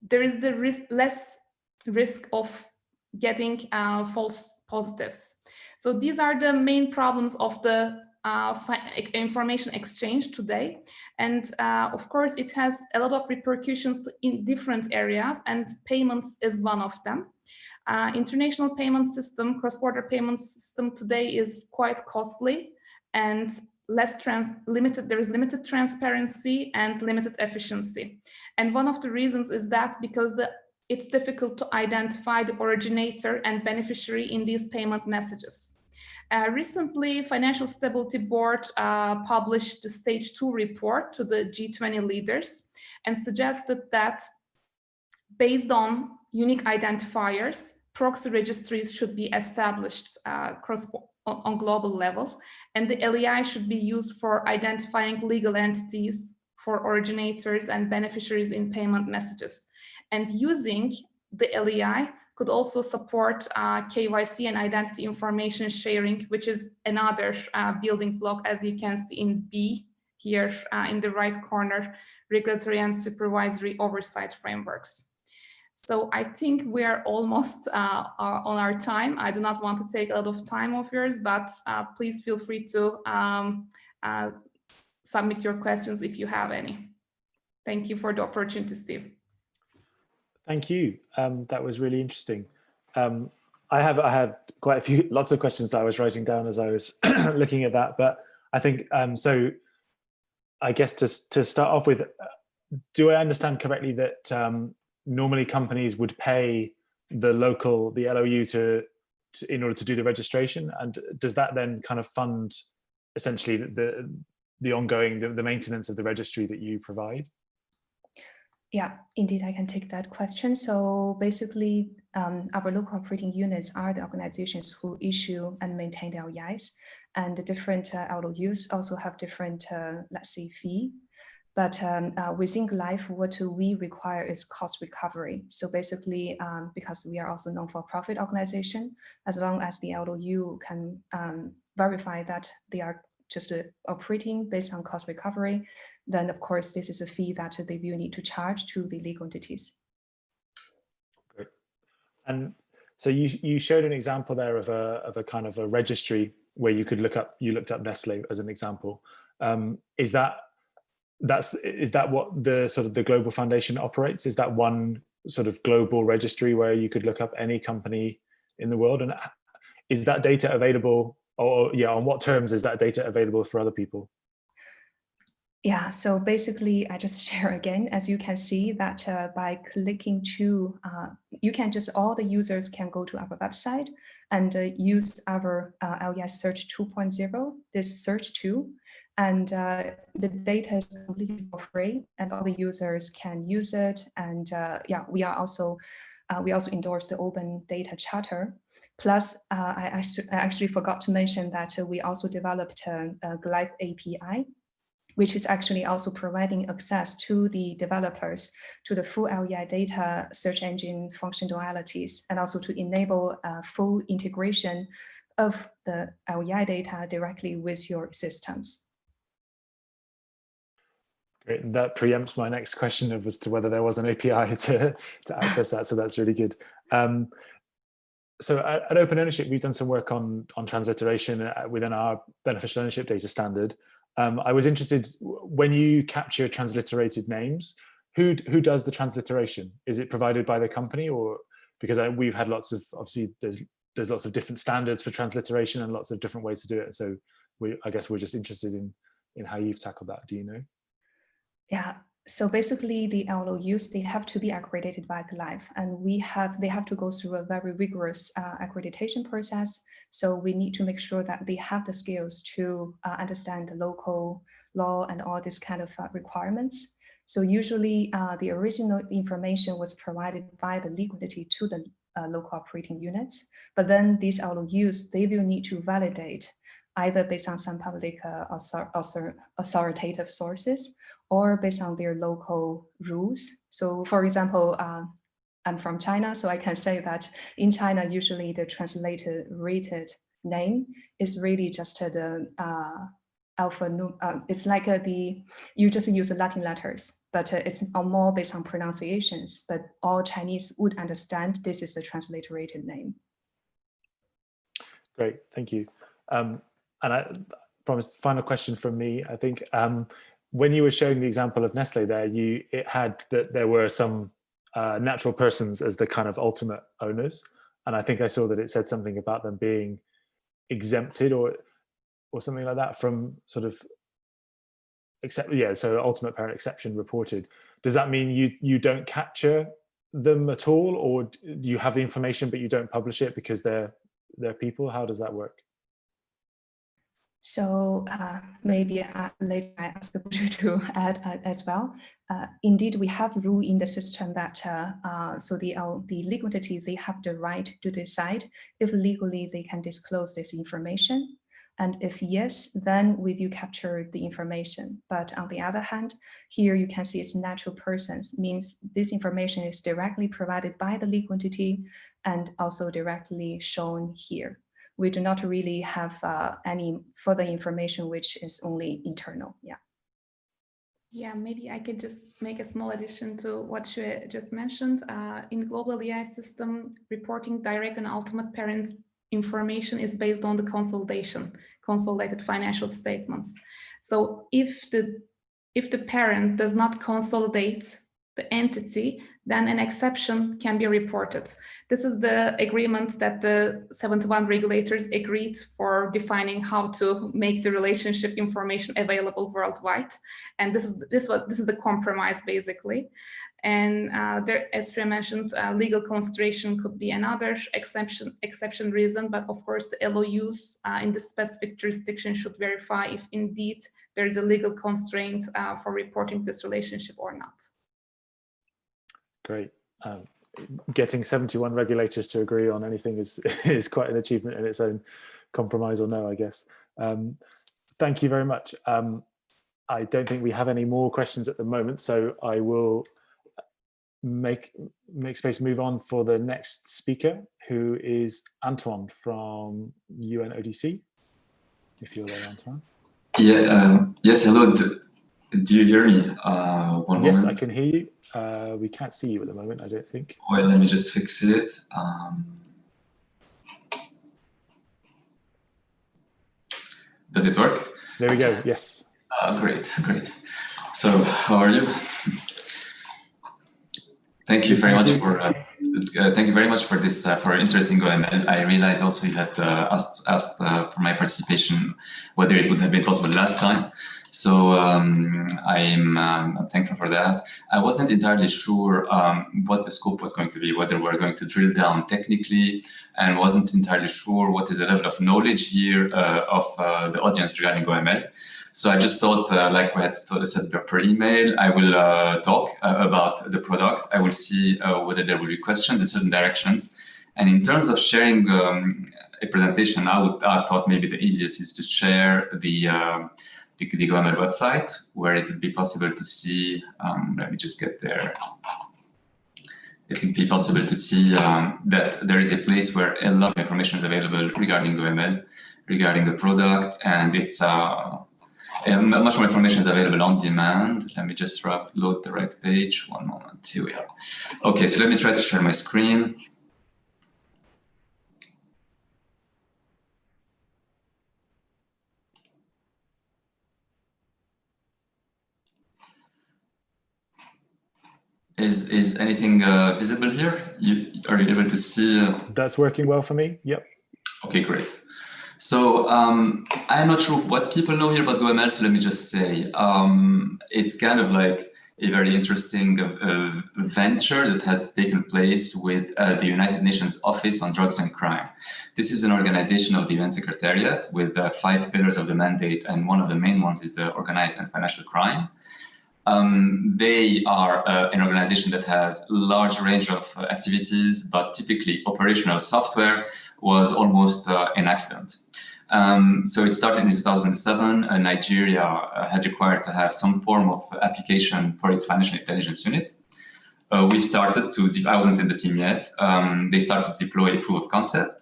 there is the less risk of getting false positives. So these are the main problems of the information exchange today. And of course, it has a lot of repercussions in different areas, and payments is one of them. International payment system, cross-border payment system today is quite costly and there is limited transparency and limited efficiency. And one of the reasons is that because it's difficult to identify the originator and beneficiary in these payment messages. Recently, Financial Stability Board published the Stage 2 report to the G20 leaders and suggested that based on unique identifiers, proxy registries should be established on global level, and the LEI should be used for identifying legal entities for originators and beneficiaries in payment messages. And using the LEI could also support KYC and identity information sharing, which is another building block, as you can see in B here in the right corner, regulatory and supervisory oversight frameworks. So I think we are almost on our time. I do not want to take a lot of time of yours, but please feel free to submit your questions if you have any. Thank you for the opportunity, Steve. Thank you. That was really interesting. I had quite lots of questions that I was writing down as I was looking at that, but I think, so I guess to start off with, do I understand correctly that normally companies would pay the LOU in order to do the registration? And does that then kind of fund essentially the ongoing, the maintenance of the registry that you provide? Yeah, indeed, I can take that question. So basically, our local operating units are the organizations who issue and maintain the LEIs, and the different LOUs also have different, let's say, fee. But within GLEIF, what we require is cost recovery. So basically, because we are also non-for-profit organization, as long as the LOU can verify that they are just operating based on cost recovery, then of course this is a fee that they will need to charge to the legal entities. Great. And so you showed an example there of a kind of a registry where you looked up Nestle as an example. Is that what the sort of the Global Foundation operates? Is that one sort of global registry where you could look up any company in the world? And is that data available, or yeah, on what terms is that data available for other people? Yeah, so basically, I just share again, as you can see that by clicking to, all the users can go to our website and use our LEI Search 2.0, this search tool, and the data is completely for free, and all the users can use it. And yeah, we also endorse the Open Data Charter. Plus, I actually forgot to mention that we also developed a GLEIF API, which is actually also providing access to the developers to the full LEI data search engine functionalities, and also to enable full integration of the LEI data directly with your systems. Great. That preempts my next question as to whether there was an API to access that, so that's really good. So at Open Ownership, we've done some work on transliteration within our beneficial ownership data standard. I was interested, when you capture transliterated names, who does the transliteration? Is it provided by the company, or because we've had lots of, obviously there's there's lots of different standards for transliteration and lots of different ways to do it. So I guess we're just interested in how you've tackled that. Do you know? Yeah. So basically, the LOUs, they have to be accredited by GLEIF, and they have to go through a very rigorous accreditation process. So we need to make sure that they have the skills to understand the local law and all this kind of requirements. So usually, the original information was provided by the legal entity to the local operating units, but then these LOUs, they will need to validate either based on some public authoritative sources or based on their local rules. So for example, I'm from China, so I can say that in China, usually the translated name is really just the it's like you just use the Latin letters, but it's more based on pronunciations, but all Chinese would understand this is the transliterated name. Great, thank you. And I promised final question from me. I think when you were showing the example of Nestle there, it had that there were some natural persons as the kind of ultimate owners. And I think I saw that it said something about them being exempted or something like that from sort of, so ultimate parent exception reported. Does that mean you don't capture them at all, or do you have the information but you don't publish it because they're people? How does that work? So maybe later I ask the Burcu to add as well. Indeed, we have rule in the system that so the legal entity, they have the right to decide if legally they can disclose this information. And if yes, then we will capture the information. But on the other hand, here you can see it's natural persons, means this information is directly provided by the legal entity and also directly shown here. We do not really have any further information, which is only internal. Yeah. Yeah, maybe I could just make a small addition to what Xue just mentioned. In global EI system, reporting direct and ultimate parent information is based on the consolidated financial statements. So if the parent does not consolidate the entity, then an exception can be reported. This is the agreement that the 71 regulators agreed for defining how to make the relationship information available worldwide. And this is the compromise basically. And there, as Xue mentioned, legal consideration could be another exception reason, but of course the LOUs in the specific jurisdiction should verify if indeed there is a legal constraint for reporting this relationship or not. Great. Getting 71 regulators to agree on anything is quite an achievement in its own, compromise or no, I guess. Thank you very much. I don't think we have any more questions at the moment, so I will make space move on for the next speaker, who is Antoine from UNODC. If you're there, Antoine. Yeah. Yes. Hello. Do you hear me? One yes, moment. I can hear you. We can't see you at the moment, I don't think. Well, let me just fix it. Does it work? There we go. Yes. Great. So, how are you? Thank you very much for this for interesting OML. I realized also you had asked for my participation, whether it would have been possible last time. So I'm thankful for that. I wasn't entirely sure what the scope was going to be, whether we're going to drill down technically, and wasn't entirely sure what is the level of knowledge here of the audience regarding OML. So I just thought, like we had said per email, I will talk about the product. I will see whether there will be questions in certain directions. And in terms of sharing a presentation, I thought maybe the easiest is to share the OML website, where it will be possible to see, let me just get there. It will be possible to see that there is a place where a lot of information is available regarding OML, regarding the product, and it's much more information is available on demand. Let me just load the right page. One moment, here we are. Okay, so let me try to share my screen. Is anything visible here? Are you able to see? That's working well for me. Yep. Okay, great. So I'm not sure what people know here about GoML, so let me just say it's kind of like a very interesting venture that has taken place with the United Nations Office on Drugs and Crime. This is an organization of the UN Secretariat with 5 pillars of the mandate, and one of the main ones is the organized and financial crime. They are an organization that has a large range of activities, but typically operational software was almost an accident. So it started in 2007. Nigeria had required to have some form of application for its financial intelligence unit. We started to, I wasn't in the team yet. They started to deploy a proof of concept.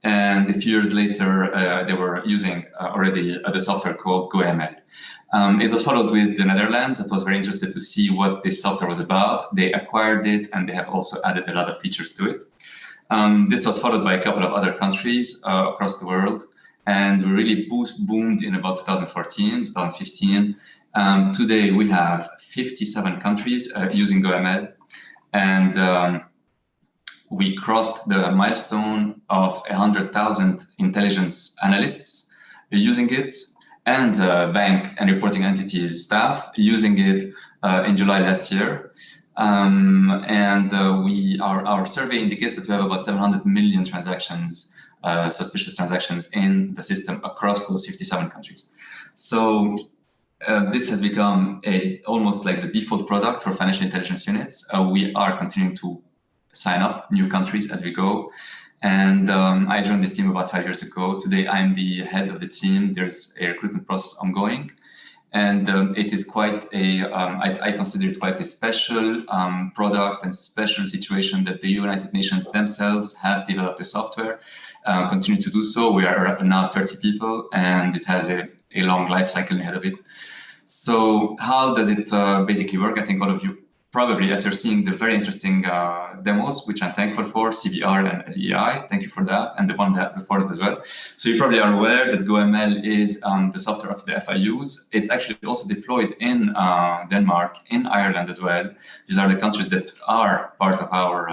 And a few years later, they were using already the software called GoML. It was followed with the Netherlands that was very interested to see what this software was about. They acquired it, and they have also added a lot of features to it. This was followed by a couple of other countries across the world. And we really boomed in about 2014, 2015. Today, we have 57 countries using GoML. And we crossed the milestone of 100,000 intelligence analysts using it, and bank and reporting entities staff using it in July last year. Our survey indicates that we have about 700 million transactions, suspicious transactions in the system across those 57 countries. So this has become almost like the default product for financial intelligence units. We are continuing to sign up new countries as we go. And I joined this team about 5 years ago. Today, I'm the head of the team. There's a recruitment process ongoing. And it is quite I consider it quite a special product and special situation that the United Nations themselves have developed the software, continue to do so. We are now 30 people, and it has a long life cycle ahead of it. So how does it basically work? I think all of you probably, after seeing the very interesting demos, which I'm thankful for, CBR and LEI, thank you for that, and the one before it as well. So you probably are aware that GoML is the software of the FIUs. It's actually also deployed in Denmark, in Ireland as well. These are the countries that are part of our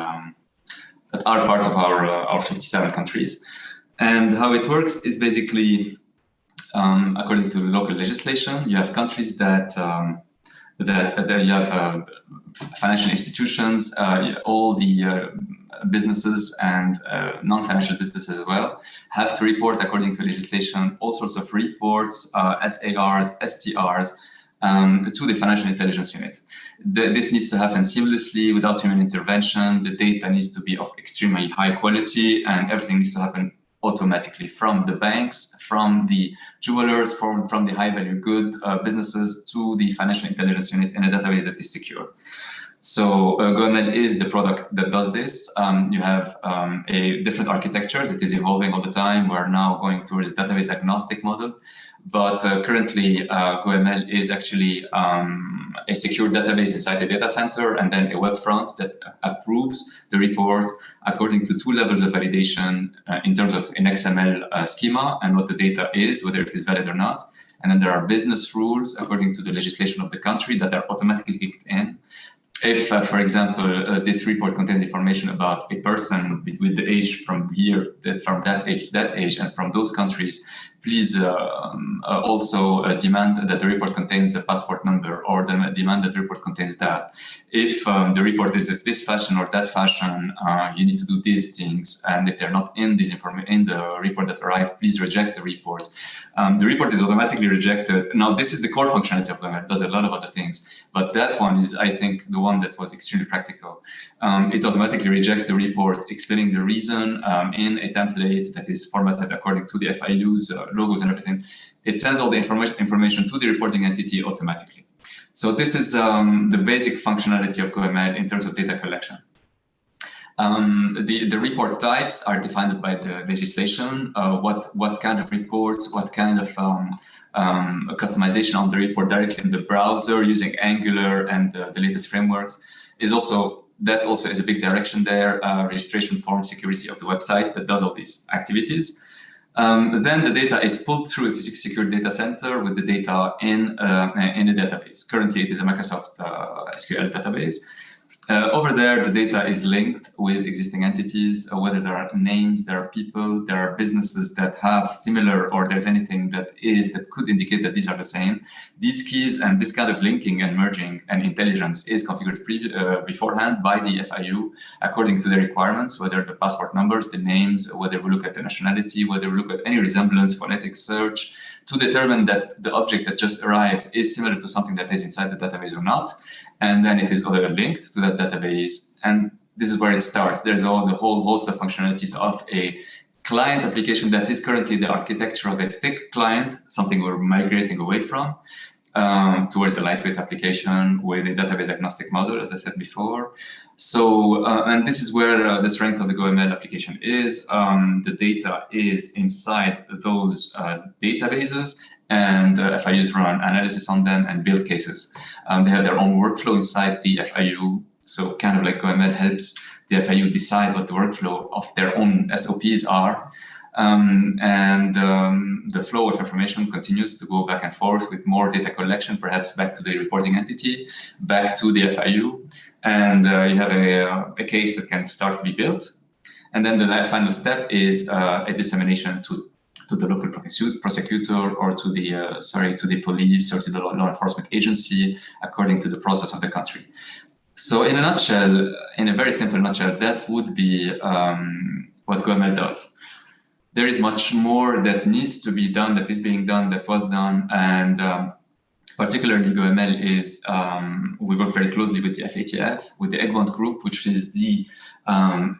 57 countries. And how it works is basically, according to local legislation, you have countries that you have financial institutions, all the businesses and non-financial businesses as well have to report according to legislation all sorts of reports, SARs, STRs to the financial intelligence unit. This needs to happen seamlessly without human intervention. The data needs to be of extremely high quality, and everything needs to happen automatically from the banks, from the jewelers, from the high-value good businesses to the financial intelligence unit in a database that is secure. So GoML is the product that does this. You have a different architectures. It is evolving all the time. We're now going towards a database agnostic model. But currently, GoML is actually a secure database inside a data center, and then a web front that approves the report according to 2 levels of validation in terms of an XML schema and what the data is, whether it is valid or not. And then there are business rules according to the legislation of the country that are automatically kicked in. If, for example, this report contains information about a person with the age from here, from that age to that age, and from those countries, please also demand that the report contains a passport number, or demand that the report contains that. If the report is of this fashion or that fashion, you need to do these things. And if they're not in this in the report that arrived, please reject the report. The report is automatically rejected. Now, this is the core functionality of GoML. It does a lot of other things, but that one is, I think, the one that was extremely practical. It automatically rejects the report, explaining the reason in a template that is formatted according to the FIUs, logos and everything. It sends all the information to the reporting entity automatically. So this is the basic functionality of GoML in terms of data collection. The report types are defined by the legislation. What kind of reports, what kind of customization on the report directly in the browser using Angular and the latest frameworks is also, that also is a big direction there. Registration form, security of the website that does all these activities. Then the data is pulled through a secure data center with the data in a database. Currently, it is a Microsoft SQL database. Over there, the data is linked with existing entities, whether there are names, there are people, there are businesses that have similar, or there's anything that could indicate that these are the same. These keys and this kind of linking and merging and intelligence is configured beforehand by the FIU according to the requirements, whether the passport numbers, the names, whether we look at the nationality, whether we look at any resemblance, phonetic search, to determine that the object that just arrived is similar to something that is inside the database or not. And then it is other linked to that database. And this is where it starts. There's the whole host of functionalities of a client application that is currently the architecture of a thick client, something we're migrating away from, towards a lightweight application with a database agnostic model, as I said before. So, and this is where the strength of the GoML application is. The data is inside those databases, and FIUs run analysis on them and build cases. They have their own workflow inside the FIU, so kind of like GoML helps the FIU decide what the workflow of their own SOPs are. The flow of information continues to go back and forth with more data collection, perhaps back to the reporting entity, back to the FIU, and you have a case that can start to be built. And then the final step is a dissemination to the local prosecutor or to the police or to the law enforcement agency, according to the process of the country. So in a nutshell, in a very simple nutshell, that would be what GoML does. There is much more that needs to be done, that is being done, that was done, and particularly GoML is, we work very closely with the FATF, with the Egmont group, which is the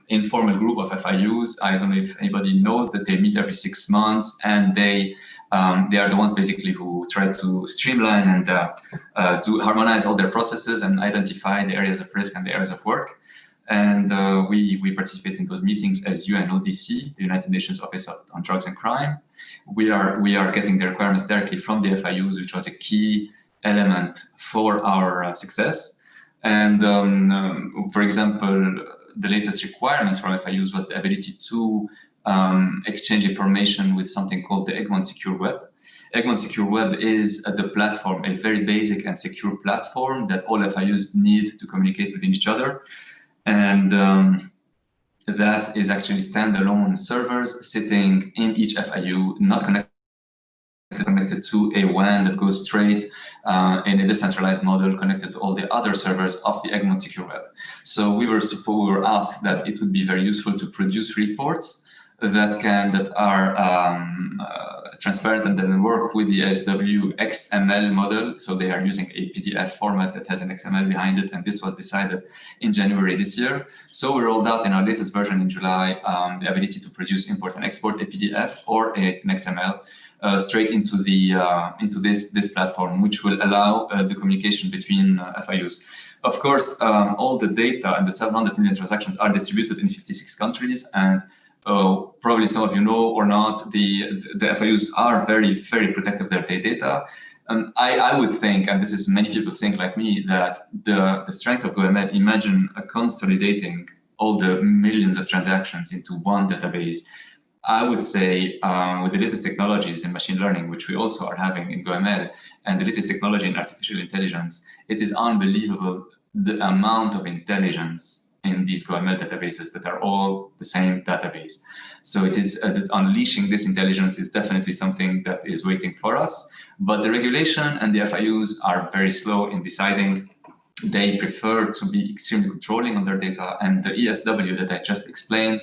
informal group of FIUs. I don't know if anybody knows that they meet every 6 months, and they are the ones basically who try to streamline and to harmonize all their processes and identify the areas of risk and the areas of work. And we participate in those meetings as UNODC, the United Nations Office on Drugs and Crime. We are getting the requirements directly from the FIUs, which was a key element for our success. And for example, the latest requirements from FIUs was the ability to exchange information with something called the Egmont Secure Web. Egmont Secure Web is the platform, a very basic and secure platform that all FIUs need to communicate with each other. And that is actually standalone servers sitting in each FIU, not connected to a WAN that goes straight in a decentralized model connected to all the other servers of the Egmont Secure Web. So we were asked that it would be very useful to produce reports that are transparent and then work with the ASW XML model. So they are using a PDF format that has an XML behind it, and this was decided in January this year. So we rolled out in our latest version in July the ability to produce, import, and export a PDF or an XML straight into this platform, which will allow the communication between FIUs. Of course, all the data and the 700 million transactions are distributed in 56 countries, and probably some of you know or not, the FIUs are very, very protective of their data. I would think, and this is many people think like me, that the strength of GoML, imagine consolidating all the millions of transactions into one database. I would say with the latest technologies in machine learning, which we also are having in GoML, and the latest technology in artificial intelligence, it is unbelievable the amount of intelligence in these GoML databases that are all the same database. So it is unleashing this intelligence is definitely something that is waiting for us. But the regulation and the FIUs are very slow in deciding. They prefer to be extremely controlling on their data. And the ESW that I just explained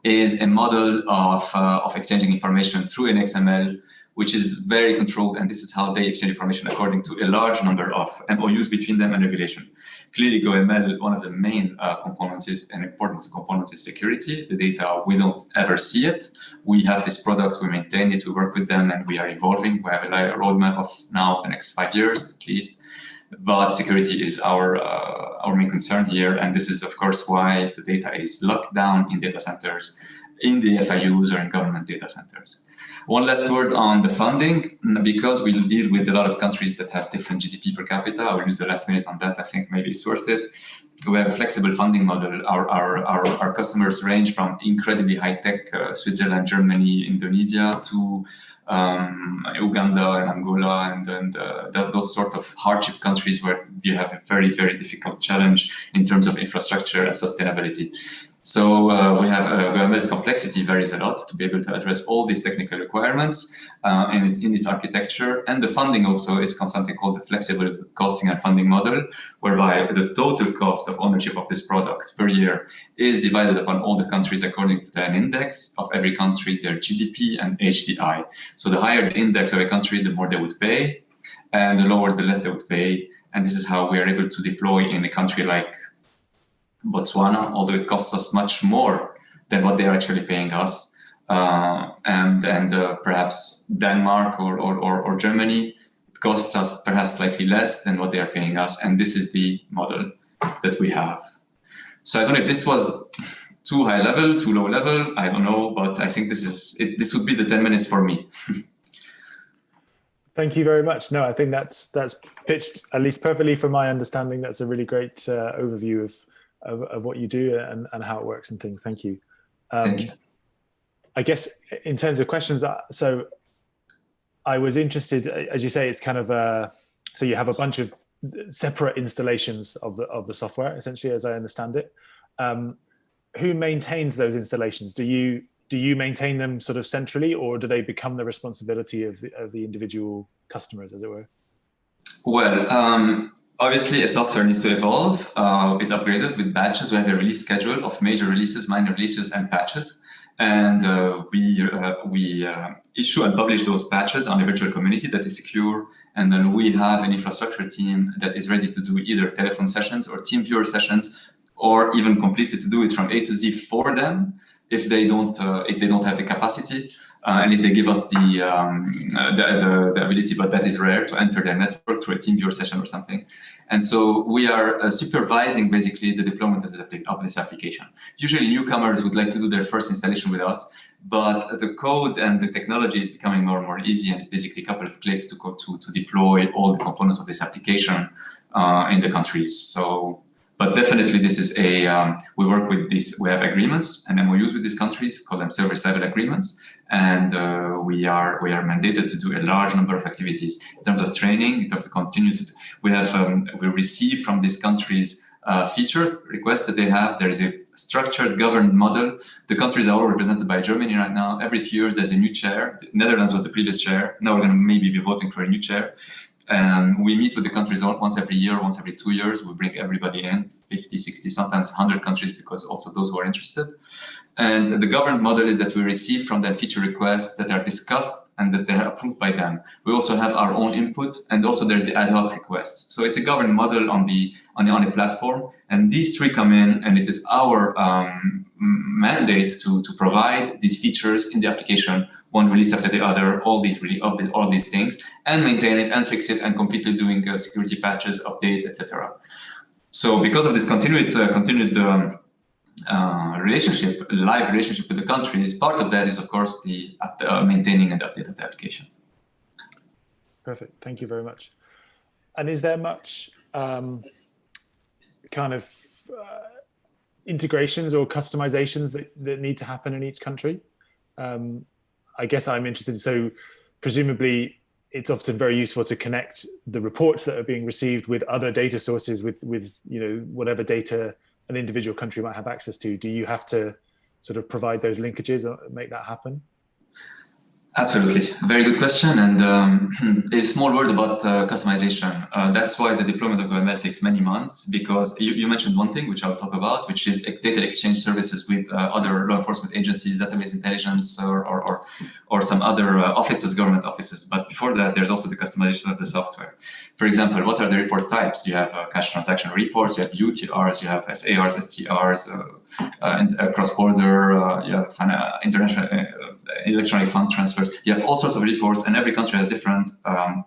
is a model of exchanging information through an XML, which is very controlled, and this is how they exchange information according to a large number of MOUs between them and regulation. Clearly, GoML, one of the main components is, and important components is security. The data, we don't ever see it. We have this product, we maintain it, we work with them, and we are evolving. We have a roadmap of now the next 5 years at least. But security is our main concern here, and this is, of course, why the data is locked down in data centers, in the FIUs or in government data centers. One last word on the funding, because we'll deal with a lot of countries that have different GDP per capita. I'll use the last minute on that. I think maybe it's worth it. We have a flexible funding model. Our customers range from incredibly high-tech Switzerland, Germany, Indonesia to Uganda and Angola, and those sort of hardship countries where you have a very, very difficult challenge in terms of infrastructure and sustainability. So we have GoML's complexity varies a lot to be able to address all these technical requirements in its architecture. And the funding also is something called the flexible costing and funding model, whereby the total cost of ownership of this product per year is divided upon all the countries according to an index of every country, their GDP and HDI. So the higher the index of a country, the more they would pay, and the lower, the less they would pay. And this is how we are able to deploy in a country like Botswana, although it costs us much more than what they are actually paying us, and perhaps Denmark or Germany, it costs us perhaps slightly less than what they are paying us, and this is the model that we have. So I don't know if this was too high level, too low level, I don't know, but I think this is it. This would be the 10 minutes for me. Thank you very much. No, I think that's pitched at least perfectly from my understanding. That's a really great overview of what you do and how it works and things. Thank you. Thank you. I guess in terms of questions, so I was interested, as you say, it's kind of so you have a bunch of separate installations of the software, essentially, as I understand it. Who maintains those installations? Do you maintain them sort of centrally, or do they become the responsibility of the individual customers, as it were? Well, obviously, a software needs to evolve. It's upgraded with batches. We have a release schedule of major releases, minor releases, and patches. And we issue and publish those patches on a virtual community that is secure. And then we have an infrastructure team that is ready to do either telephone sessions or team viewer sessions, or even completely to do it from A to Z for them if they don't have the capacity. And if they give us the ability, but that is rare, to enter their network through a team viewer session or something. And so we are supervising basically the deployment of this application. Usually newcomers would like to do their first installation with us, but the code and the technology is becoming more and more easy, and it's basically a couple of clicks to deploy all the components of this application in the countries. So. But definitely, this is we work with these. We have agreements and MOUs with these countries. We call them service level agreements, and we are mandated to do a large number of activities in terms of training. In terms of continue to, we receive from these countries features requests that they have. There is a structured governed model. The countries are all represented by Germany right now. Every few years, there's a new chair. The Netherlands was the previous chair. Now we're going to maybe be voting for a new chair. We meet with the countries once every year, once every 2 years. We bring everybody in, 50, 60, sometimes 100 countries, because also those who are interested. And the governed model is that we receive from them feature requests that are discussed and that they are approved by them. We also have our own input, and also there's the ad hoc requests. So it's a governed model on a platform, and these three come in, and it is our mandate to provide these features in the application, one release after the other, all these things, and maintain it and fix it, and completely doing security patches, updates, etc. So because of this continued live relationship with the countries, part of that is, of course, the maintaining and update of the application. Perfect. Thank you very much. And is there much kind of integrations or customizations that need to happen in each country? I guess I'm interested. So presumably it's often very useful to connect the reports that are being received with other data sources, with whatever data an individual country might have access to. Do you have to sort of provide those linkages or make that happen? Absolutely. Very good question. And a small word about customization. That's why the deployment of GoML takes many months, because you mentioned one thing, which I'll talk about, which is data exchange services with other law enforcement agencies, database intelligence, or some other offices, government offices. But before that, there's also the customization of the software. For example, what are the report types? You have cash transaction reports, you have UTRs, you have SARs, STRs, and cross-border, you have international electronic fund transfers. You have all sorts of reports, and every country has different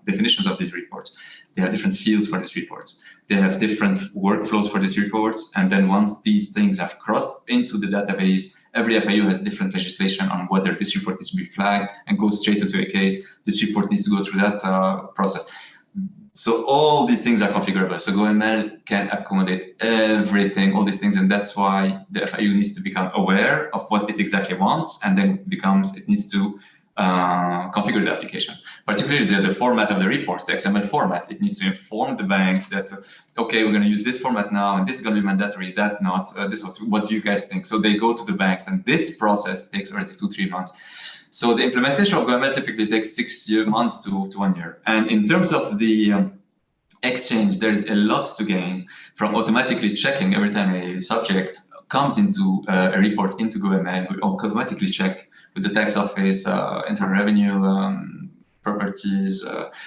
definitions of these reports. They have different fields for these reports. They have different workflows for these reports. And then once these things have crossed into the database, every FIU has different legislation on whether this report is to be flagged and goes straight into a case. This report needs to go through that process. So all these things are configurable. So GoML can accommodate everything, all these things, and that's why the FIU needs to become aware of what it exactly wants, and then it needs to configure the application. Particularly the format of the reports, the XML format. It needs to inform the banks that, okay, we're going to use this format now, and this is going to be mandatory, that not. What do you guys think? So they go to the banks, and this process takes already 2-3 months. So the implementation of GML typically takes 6 months to 1 year. And in terms of the exchange, there's a lot to gain from automatically checking every time a subject comes into a report into GML. We automatically check with the tax office, internal revenue, properties,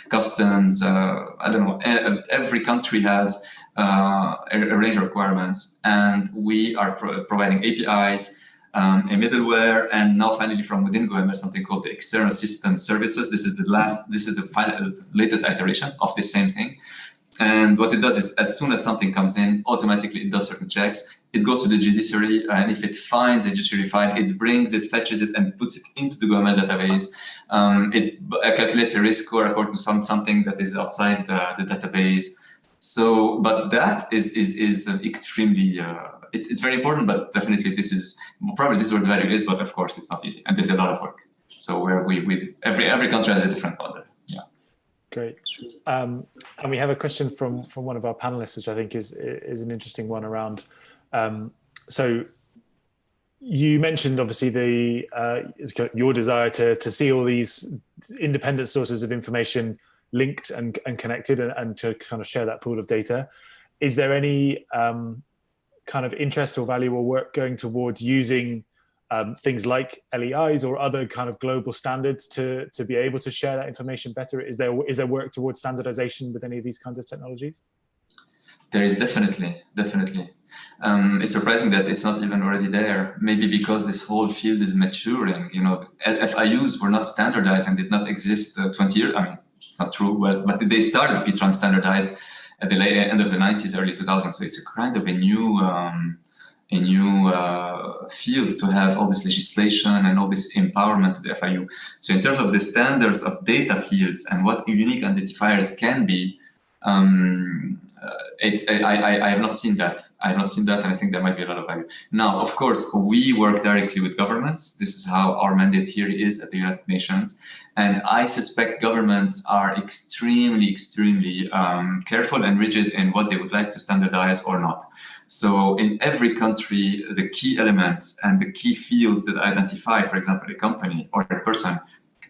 customs, I don't know, every country has a range of requirements, and we are providing APIs, a middleware, and now finally from within GML something called the external system services. This is the latest iteration of the same thing. And what it does is, as soon as something comes in, automatically it does certain checks. It goes to the judiciary, and if it finds a judiciary file, it brings it, fetches it, and puts it into the GML database. It calculates a risk score according to something that is outside the database. So, but that is extremely, it's very important, but definitely this is where the value is, but of course it's not easy, and there's a lot of work. So where every country has a different model. Yeah. Great. And we have a question from one of our panelists, which I think is an interesting one around. So you mentioned obviously your desire to see all these independent sources of information linked and connected, and to kind of share that pool of data. Is there any kind of interest or value or work going towards using things like LEIs or other kind of global standards to be able to share that information better? Is there work towards standardization with any of these kinds of technologies? There is definitely. It's surprising that it's not even already there. Maybe because this whole field is maturing. You know, FIUs were not standardized and did not exist 20 years. I mean, it's not true, but they started Pitron standardized at the end of the 90s, early 2000s. So it's a kind of a new field to have all this legislation and all this empowerment to the FIU. So in terms of the standards of data fields and what unique identifiers can be, I have not seen that. And I think there might be a lot of value. Now, of course, we work directly with governments. This is how our mandate here is at the United Nations. And I suspect governments are extremely careful and rigid in what they would like to standardize or not. So in every country, the key elements and the key fields that identify, for example, a company or a person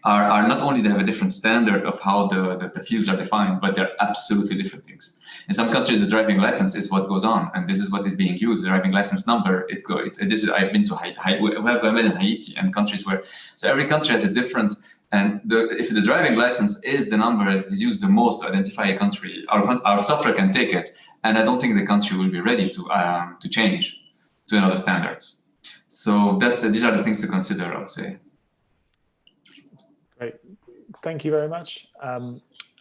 are not only they have a different standard of how the fields are defined, but they're absolutely different things. In some countries, the driving license is what goes on, and this is what is being used. The driving license number, I've been to we have Bowen in Haiti and countries where, so every country has a different, and if the driving license is the number that is used the most to identify a country, our software can take it, and I don't think the country will be ready to change to another standards. So these are the things to consider, I would say. Great, thank you very much.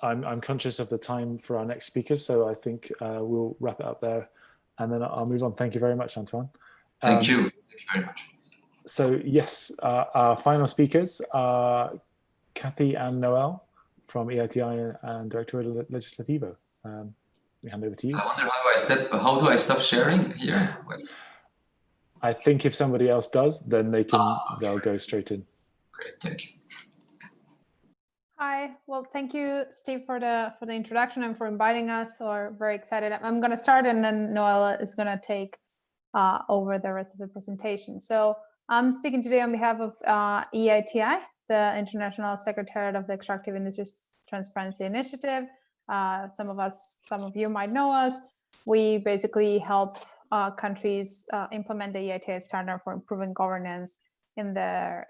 I'm conscious of the time for our next speakers, so I think we'll wrap it up there, and then I'll move on. Thank you very much, Antoine. Thank you very much. So yes, our final speakers are Kathy and Noel from EITI and Directorio Legislativo. We hand over to you. I wonder how do I stop sharing here? I think if somebody else does, then they'll go straight in. Great, thank you. Hi, well, thank you, Steve, for the introduction and for inviting us. So we're very excited. I'm going to start, and then Noel is going to take over the rest of the presentation. So I'm speaking today on behalf of EITI, the International Secretariat of the Extractive Industries Transparency Initiative. Some of you might know us. We basically help countries implement the EITI standard for improving governance in the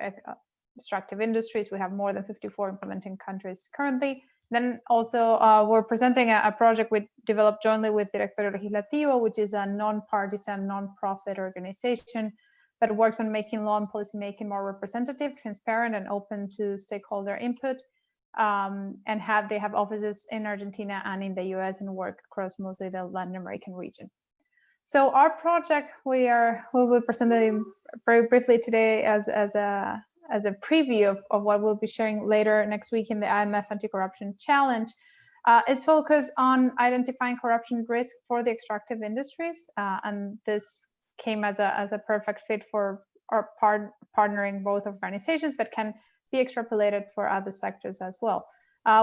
extractive industries. We have more than 54 implementing countries currently. Then also we're presenting a project we developed jointly with Directorio Legislativo, which is a non-partisan, non-profit organization that works on making law and policy making more representative, transparent, and open to stakeholder input. And they have offices in Argentina and in the US and work across mostly the Latin American region. So our project, we will present it very briefly today as a preview of what we'll be sharing later next week in the IMF Anti-Corruption Challenge, is focused on identifying corruption risk for the extractive industries. And this came as a perfect fit for our partnering both organizations, but can be extrapolated for other sectors as well.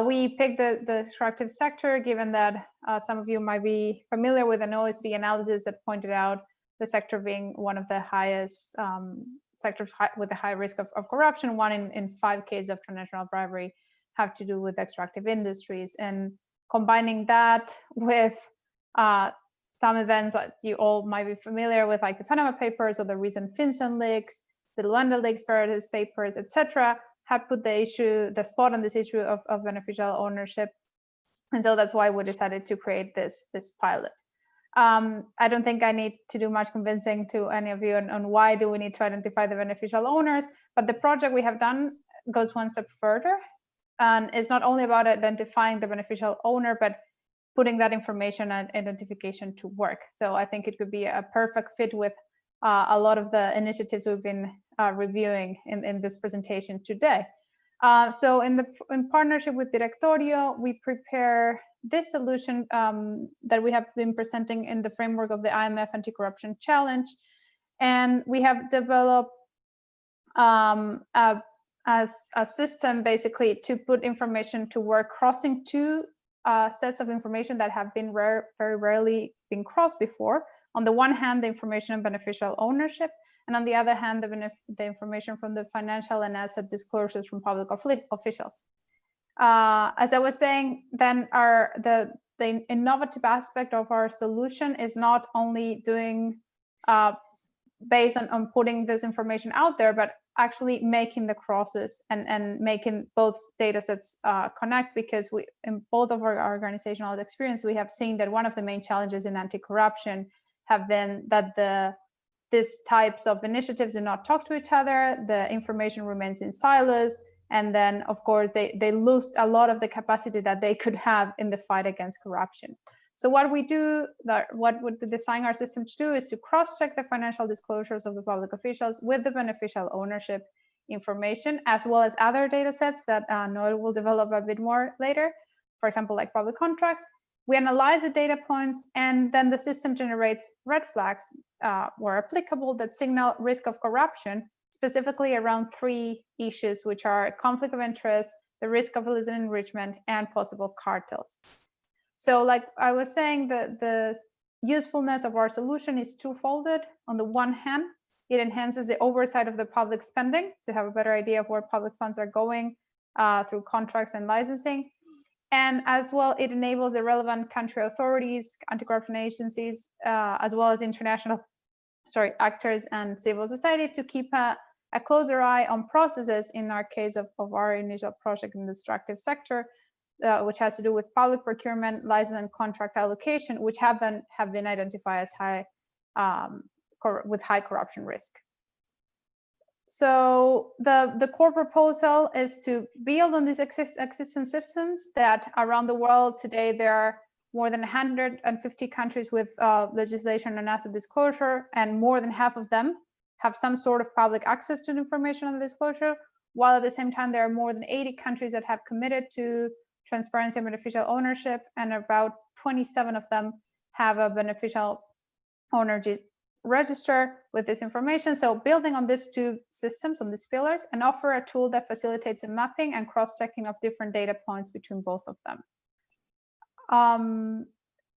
We picked the extractive sector, given that some of you might be familiar with an OECD analysis that pointed out the sector being one of the highest sectors with a high risk of corruption. 1 in 5 cases of transnational bribery have to do with extractive industries. And combining that with some events that you all might be familiar with, like the Panama Papers or the recent FinCEN leaks, the Luanda leaks, Paradise Papers, etc., have put the spot on this issue of beneficial ownership. And so that's why we decided to create this pilot. I don't think I need to do much convincing to any of you on why do we need to identify the beneficial owners, but the project we have done goes one step further. And it's not only about identifying the beneficial owner, but putting that information and identification to work. So I think it could be a perfect fit with a lot of the initiatives we've been reviewing in this presentation today. So in partnership with Directorio, we prepare this solution that we have been presenting in the framework of the IMF Anti-Corruption Challenge. And we have developed as a system basically to put information to work, crossing 2 sets of information that have been very rarely been crossed before. On the one hand, the information on beneficial ownership, and on the other hand, the information from the financial and asset disclosures from public officials. As I was saying, then the innovative aspect of our solution is not only doing based on putting this information out there, but actually making the crosses and making both data sets connect, because in both of our organizational experience, we have seen that one of the main challenges in anti-corruption have been that these types of initiatives do not talk to each other, the information remains in silos, and then of course they lose a lot of the capacity that they could have in the fight against corruption. So what we design our system to do is to cross-check the financial disclosures of the public officials with the beneficial ownership information, as well as other data sets that Noel will develop a bit more later, for example, like public contracts. We analyze the data points, and then the system generates red flags where applicable that signal risk of corruption, specifically around 3 issues, which are conflict of interest, the risk of illicit enrichment, and possible cartels. So like I was saying, the usefulness of our solution is twofolded. On the one hand, it enhances the oversight of the public spending to have a better idea of where public funds are going through contracts and licensing. And as well, it enables the relevant country authorities, anti-corruption agencies, as well as international actors and civil society to keep a closer eye on processes, in our case of our initial project in the extractive sector, which has to do with public procurement, license, and contract allocation, which have been identified as with high corruption risk. So the core proposal is to build on these existing systems that around the world today, there are more than 150 countries with legislation on asset disclosure, and more than half of them have some sort of public access to the information on the disclosure, while at the same time, there are more than 80 countries that have committed to transparency and beneficial ownership, and about 27 of them have a beneficial ownership register with this information. So building on these 2 systems, on these pillars, and offer a tool that facilitates the mapping and cross-checking of different data points between both of them.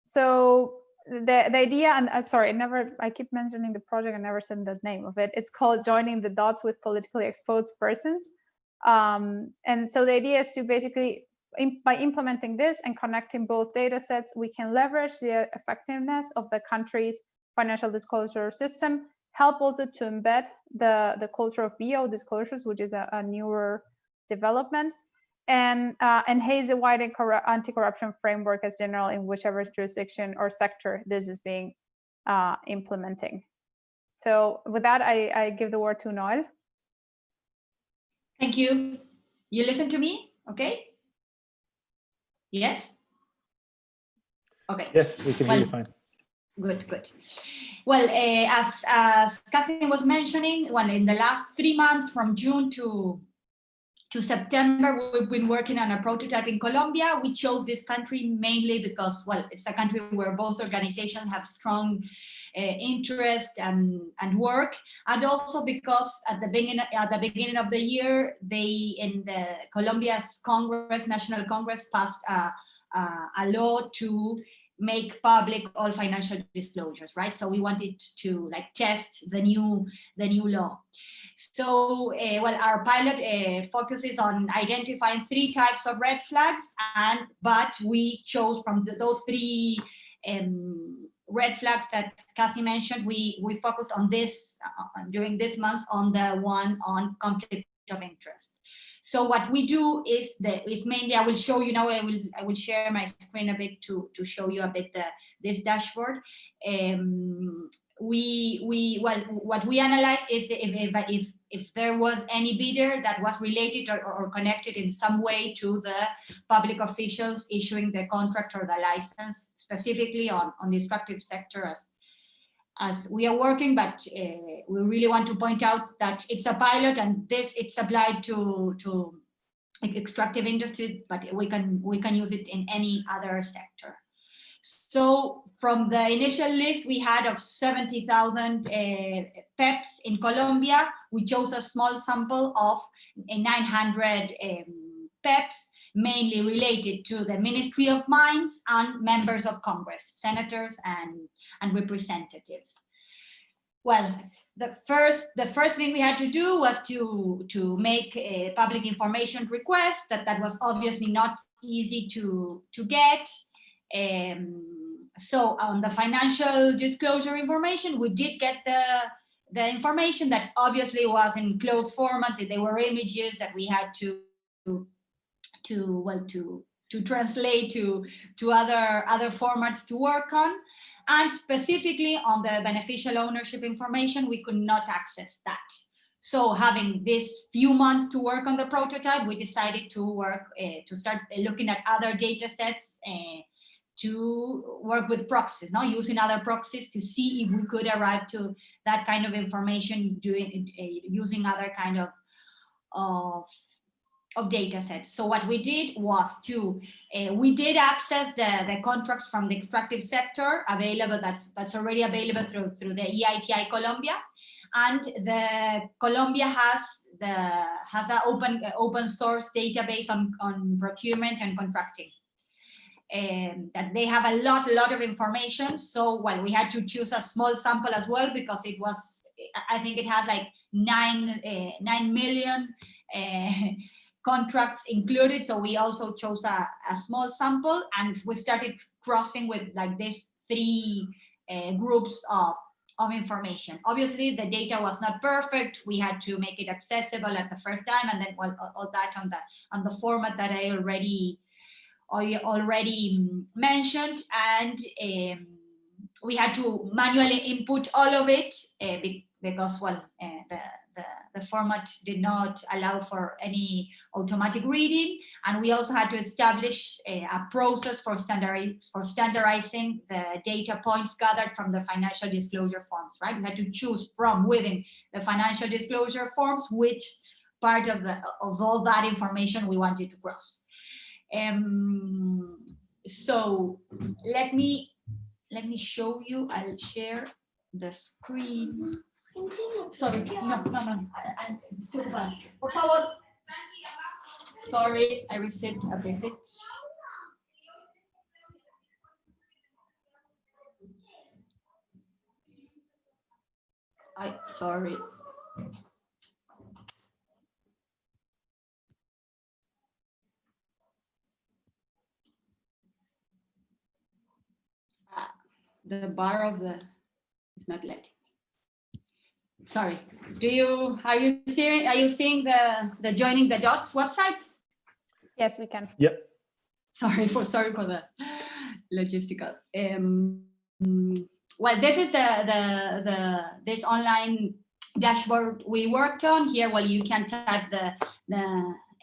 So the idea, and sorry, I keep mentioning the project, I never said the name of it. It's called Joining the Dots with Politically Exposed Persons. And so the idea is to basically, by implementing this and connecting both data sets, we can leverage the effectiveness of the country's financial disclosure system, help also to embed the culture of BO disclosures, which is a newer development, and enhance the wider anti-corruption framework as general in whichever jurisdiction or sector this is being implementing. So with that, I give the word to Noel. Thank you. You listen to me, okay? Yes? Okay. Yes, we can hear you fine. Good, good. Well, as Kathleen was mentioning, well, in the last 3 months, from June to September, we've been working on a prototype in Colombia. We chose this country mainly because, well, it's a country where both organizations have strong interest and work, and also because at the beginning of the year, they in the Colombia's Congress, National Congress, passed a law to make public all financial disclosures, right? So we wanted to like test the new law. So, well, our pilot focuses on identifying 3 types of red flags, but we chose from those 3 red flags that Kathy mentioned. We focused on this during this month on the one on conflict of interest. So what we do is mainly, I will show you now. I will share my screen a bit to show you a bit this dashboard. What we analyze is if there was any bidder that was related or connected in some way to the public officials issuing the contract or the license, specifically on the extractive sector as we are working, but we really want to point out that it's a pilot and it's applied to extractive industry, but we can use it in any other sector. So from the initial list we had of 70,000 PEPs in Colombia, we chose a small sample of 900 PEPs, mainly related to the Ministry of Mines and members of Congress, senators and representatives. Well, the first thing we had to do was to make a public information request. That was obviously not easy to get. So on the financial disclosure information, we did get the information that obviously was in closed formats. They were images that we had to translate to other formats to work on. And specifically on the beneficial ownership information, we could not access that. So having this few months to work on the prototype, we decided to start looking at other data sets to work with proxies, using other proxies to see if we could arrive to that kind of information using other kind of data sets. So what we did was we did access the contracts from the extractive sector available, that's already available through the EITI Colombia, and the Colombia has an open source database on procurement and contracting. That they have a lot of information. So we had to choose a small sample as well, because I think it has like 9 million contracts included. So we also chose a small sample, and we started crossing with like these 3 groups of information. Obviously the data was not perfect. We had to make it accessible at the first time, and then all that on the format that I already mentioned, and we had to manually input all of it because the format did not allow for any automatic reading, and we also had to establish a process for standardizing the data points gathered from the financial disclosure forms. Right, we had to choose from within the financial disclosure forms which part of all that information we wanted to cross. So let me show you. I'll share the screen. Sorry, no. Por favor. Sorry, I received a visit. Sorry. The bar of is not letting me. Sorry. Are you seeing the joining the dots website? Yes, we can. Yep. Sorry for the logistical. Well, this is this online dashboard we worked on here. Well, you can type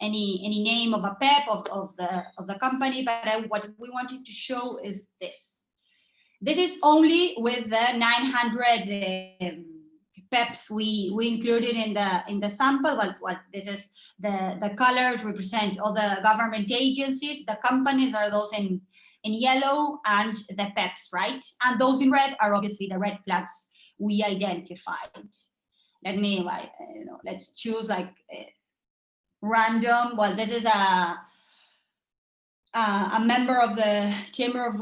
any name of a PEP of the company, but what we wanted to show is this. This is only with the 900 PEPs we included in the sample. Well, this is the colors represent all the government agencies. The companies are those in yellow, and the PEPs, right? And those in red are obviously the red flags we identified. Let's choose like random. Well, this is a member of the Chamber of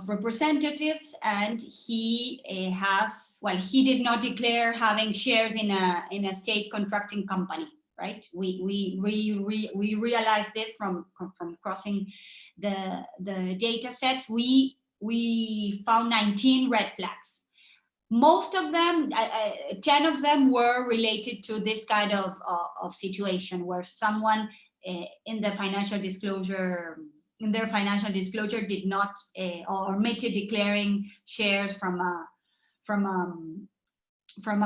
Representatives, and he he did not declare having shares in a state contracting company, right? We realized this from crossing the data sets. We found 19 red flags. Most of them, 10 of them were related to this kind of situation where someone in their financial disclosure did not or omitted declaring shares from a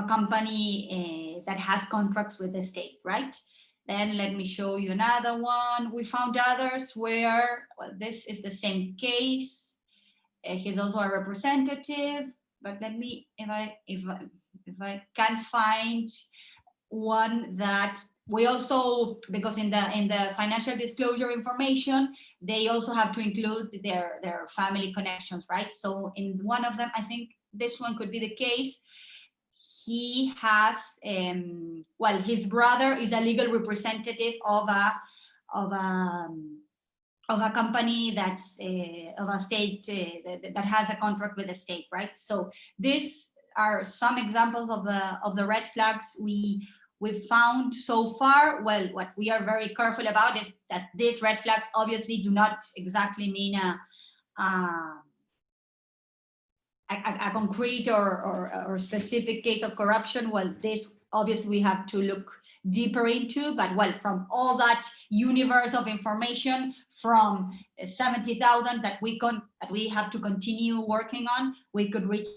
company that has contracts with the state, right? Then let me show you another one. We found others where, well, this is the same case. He's also a representative, but let me, if I can find one that we also, because in the financial disclosure information, they also have to include their family connections, right? So in one of them, I think this one could be the case. He has, his brother is a legal representative of a company that's of a state that has a contract with the state, right? So these are some examples of the red flags we've found so far. Well, what we are very careful about is that these red flags obviously do not exactly mean a concrete or specific case of corruption. Well, this obviously we have to look deeper into, but well, from all that universe of information, from 70,000 that we have to continue working on, we could reach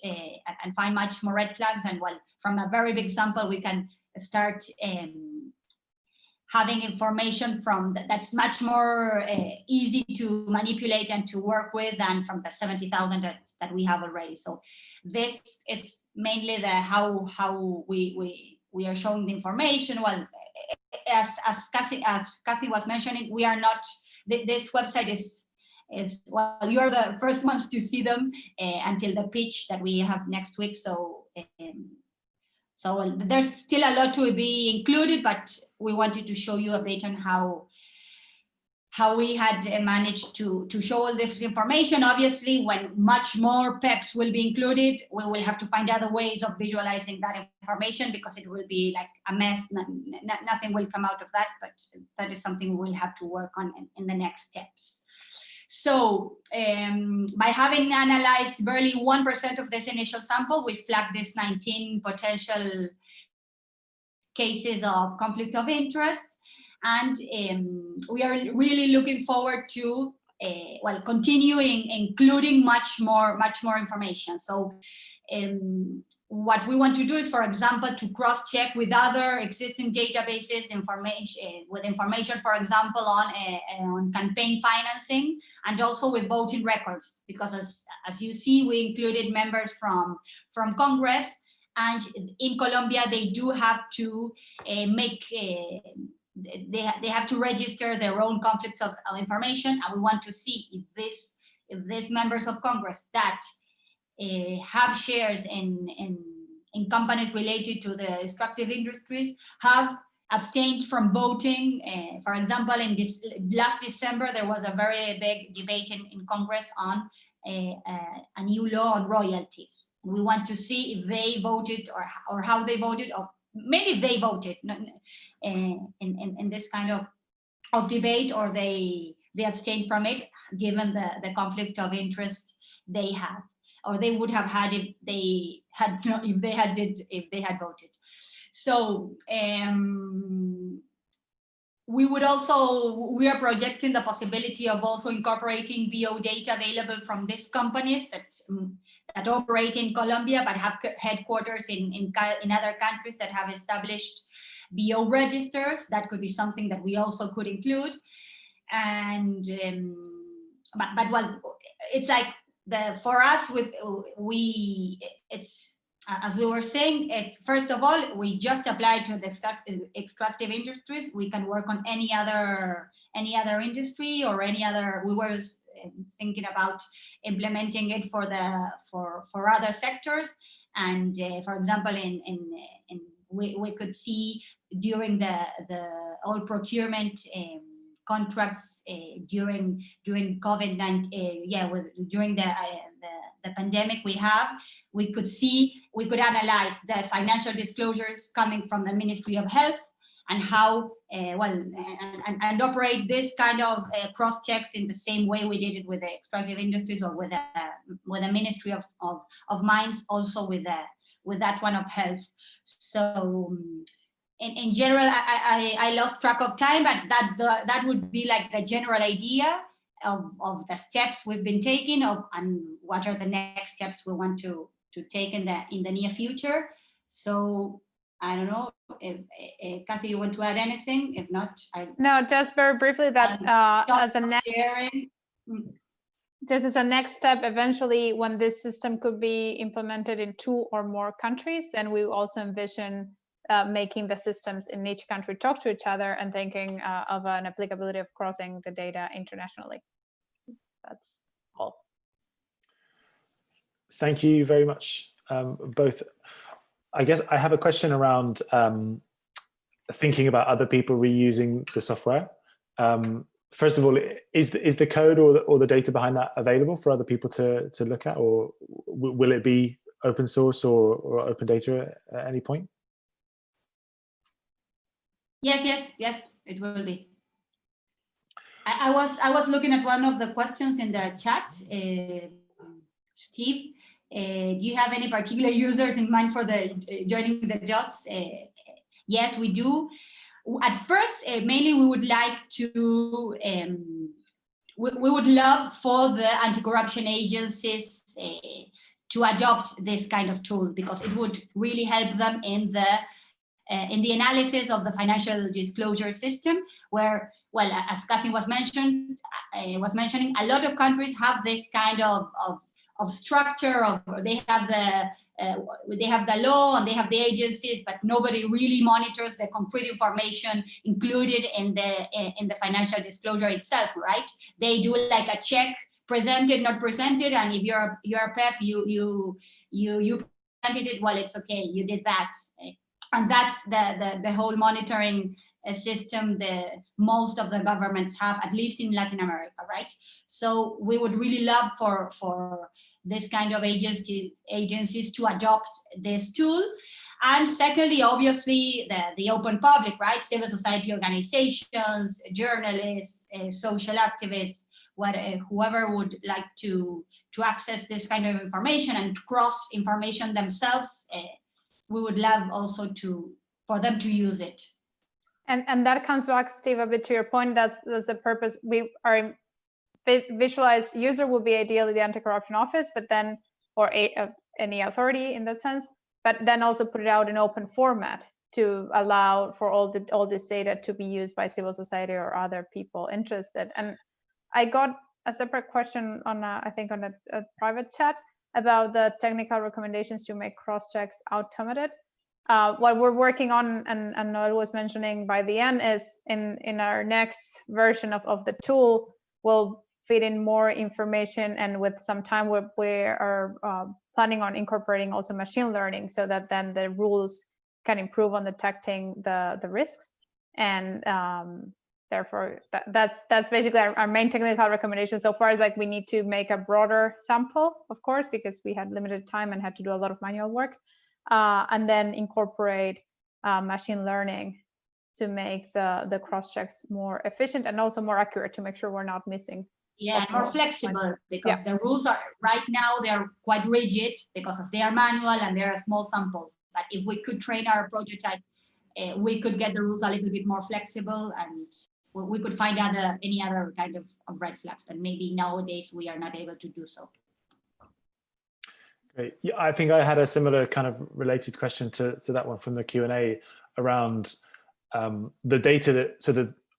and find much more red flags. And well, from a very big sample, we can start having information from that's much more easy to manipulate and to work with than from the 70,000 that we have already. So this is mainly the how we are showing the information. Well, as Kathy was mentioning, we are not, this website is well, you are the first ones to see them until the pitch that we have next week. So so there's still a lot to be included, but we wanted to show you a bit on how we had managed to show all this information. Obviously, when much more PEPs will be included, we will have to find other ways of visualizing that information, because it will be like a mess. Nothing will come out of that, but that is something we'll have to work on in the next steps. So by having analyzed barely 1% of this initial sample, we flagged this 19 potential cases of conflict of interest. And we are really looking forward to continuing including much more information. So what we want to do is, for example, to cross-check with other existing databases information, for example, on campaign financing, and also with voting records, because as you see, we included members from Congress, and in Colombia they do have to they have to register their own conflicts of information, and we want to see if these members of Congress that have shares in companies related to the extractive industries have abstained from voting. For example, in this last December, there was a very big debate in Congress on a new law on royalties. We want to see if they voted or how they voted, or maybe they voted in this kind of debate, or they abstained from it, given the conflict of interest they have, or they would have had if they had voted. So we are projecting the possibility of also incorporating BO data available from these companies that operate in Colombia but have headquarters in other countries that have established BO registers. That could be something that we also could include. And but well, it's like for us, it's as we were saying, first of all, we just applied to the extractive industries. We can work on any other industry or any other. We were thinking about implementing it for other sectors. And for example, we could see during the all procurement contracts during COVID-19, during the pandemic we could analyze the financial disclosures coming from the Ministry of Health and how and operate this kind of cross checks in the same way we did it with the extractive industries, or with the Ministry of Mines, also with that one of health. So in general, I lost track of time, but that would be like the general idea of the steps we've been taking and what are the next steps we want to take in the near future. So I don't know if Kathy, you want to add anything? If not, no, just very briefly that as a next this is a next step. Eventually, when this system could be implemented in 2 or more countries, then we also envision making the systems in each country talk to each other and thinking of an applicability of crossing the data internationally. That's all. Thank you very much, both. I guess I have a question around thinking about other people reusing the software. First of all, is the code or the data behind that available for other people to look at, or will it be open source or open data at any point? Yes, it will be. I was looking at one of the questions in the chat, Steve. Do you have any particular users in mind for the joining the dots? Yes, we do. At first, mainly we would like to, we would love for the anti-corruption agencies to adopt this kind of tool, because it would really help them in the analysis of the financial disclosure system, where, well, as Kathy was mentioning, a lot of countries have this kind of structure of they have the law and they have the agencies, but nobody really monitors the concrete information included in the financial disclosure itself, right? They do like a check, presented, not presented, and if you're a PEP, you presented it, well, it's okay, you did that. And that's the whole monitoring system most of the governments have, at least in Latin America, right? So we would really love for this kind of agencies to adopt this tool. And secondly, obviously, the open public, right? Civil society organizations, journalists, social activists, whoever would like to access this kind of information and cross information themselves, we would love also for them to use it. And that comes back, Steve, a bit to your point. That's the purpose. We are visualized user would be ideally the anti-corruption office, but then, or any authority in that sense, but then also put it out in open format to allow for all this data to be used by civil society or other people interested. And I got a separate question on I think on a private chat about the technical recommendations to make cross-checks automated. What we're working on, and Noel was mentioning by the end, is in our next version of the tool, we'll feed in more information, and with some time we are planning on incorporating also machine learning, so that then the rules can improve on detecting the risks. And therefore that's basically our main technical recommendation so far, is like we need to make a broader sample, of course, because we had limited time and had to do a lot of manual work, and then incorporate machine learning to make the cross checks more efficient and also more accurate, to make sure we're not missing. Yeah, more flexible, because the rules are right now, they're quite rigid because they are manual and they're a small sample. But if we could train our prototype, we could get the rules a little bit more flexible, and we could find any other kind of red flags that maybe nowadays we are not able to do so. Great. Yeah, I think I had a similar kind of related question to that one from the Q&A around the data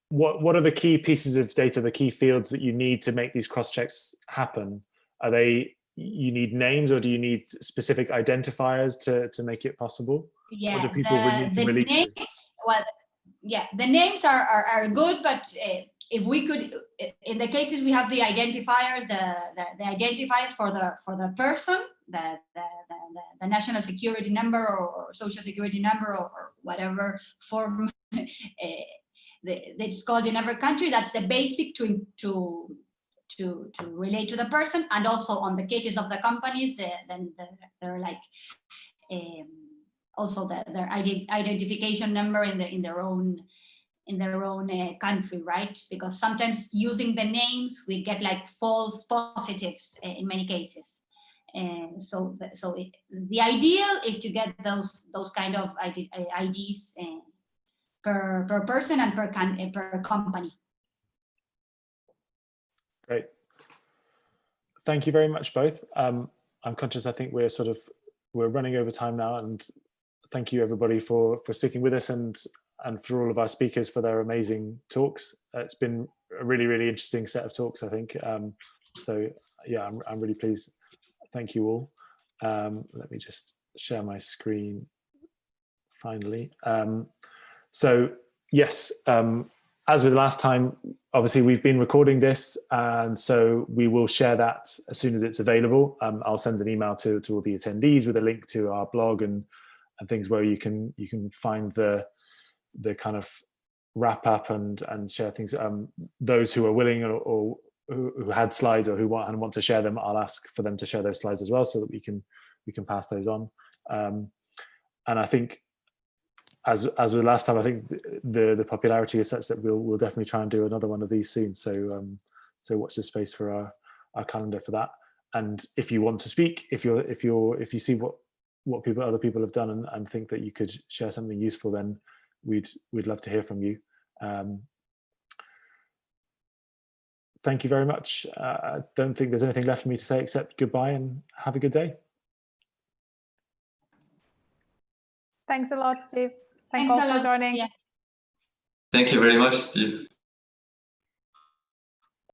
what are the key pieces of data, the key fields that you need to make these cross checks happen? Are they, you need names, or do you need specific identifiers to make it possible? Yeah, or do people need to release names, well, yeah, the names are good, but if we could, in the cases we have the identifiers, the identifiers for the person, the national security number or social security number or whatever form it's called in every country. That's the basic to relate to the person, and also on the cases of the companies, they're like also their identification number in their own country, right? Because sometimes using the names we get like false positives in many cases, and so the ideal is to get those kind of IDs per person and per company. Great. Thank you very much, both. I'm conscious, I think we're running over time now, and thank you everybody for sticking with us and for all of our speakers for their amazing talks. It's been a really, really interesting set of talks, I think. So yeah, I'm really pleased. Thank you all. Let me just share my screen finally. So yes, as with last time, obviously we've been recording this, and so we will share that as soon as it's available. I'll send an email to all the attendees with a link to our blog and things where you can find the kind of wrap up and share things. Those who are willing or who had slides or who want to share them, I'll ask for them to share those slides as well, so that we can pass those on. And I think, as with last time, I think the popularity is such that we'll definitely try and do another one of these soon. So so watch the space for our calendar for that. And if you want to speak, if you see what other people have done and think that you could share something useful, then we'd love to hear from you. Thank you very much. I don't think there's anything left for me to say except goodbye and have a good day. Thanks a lot, Steve. Thanks all a lot. for joining. Yeah. Thank you very much, Steve.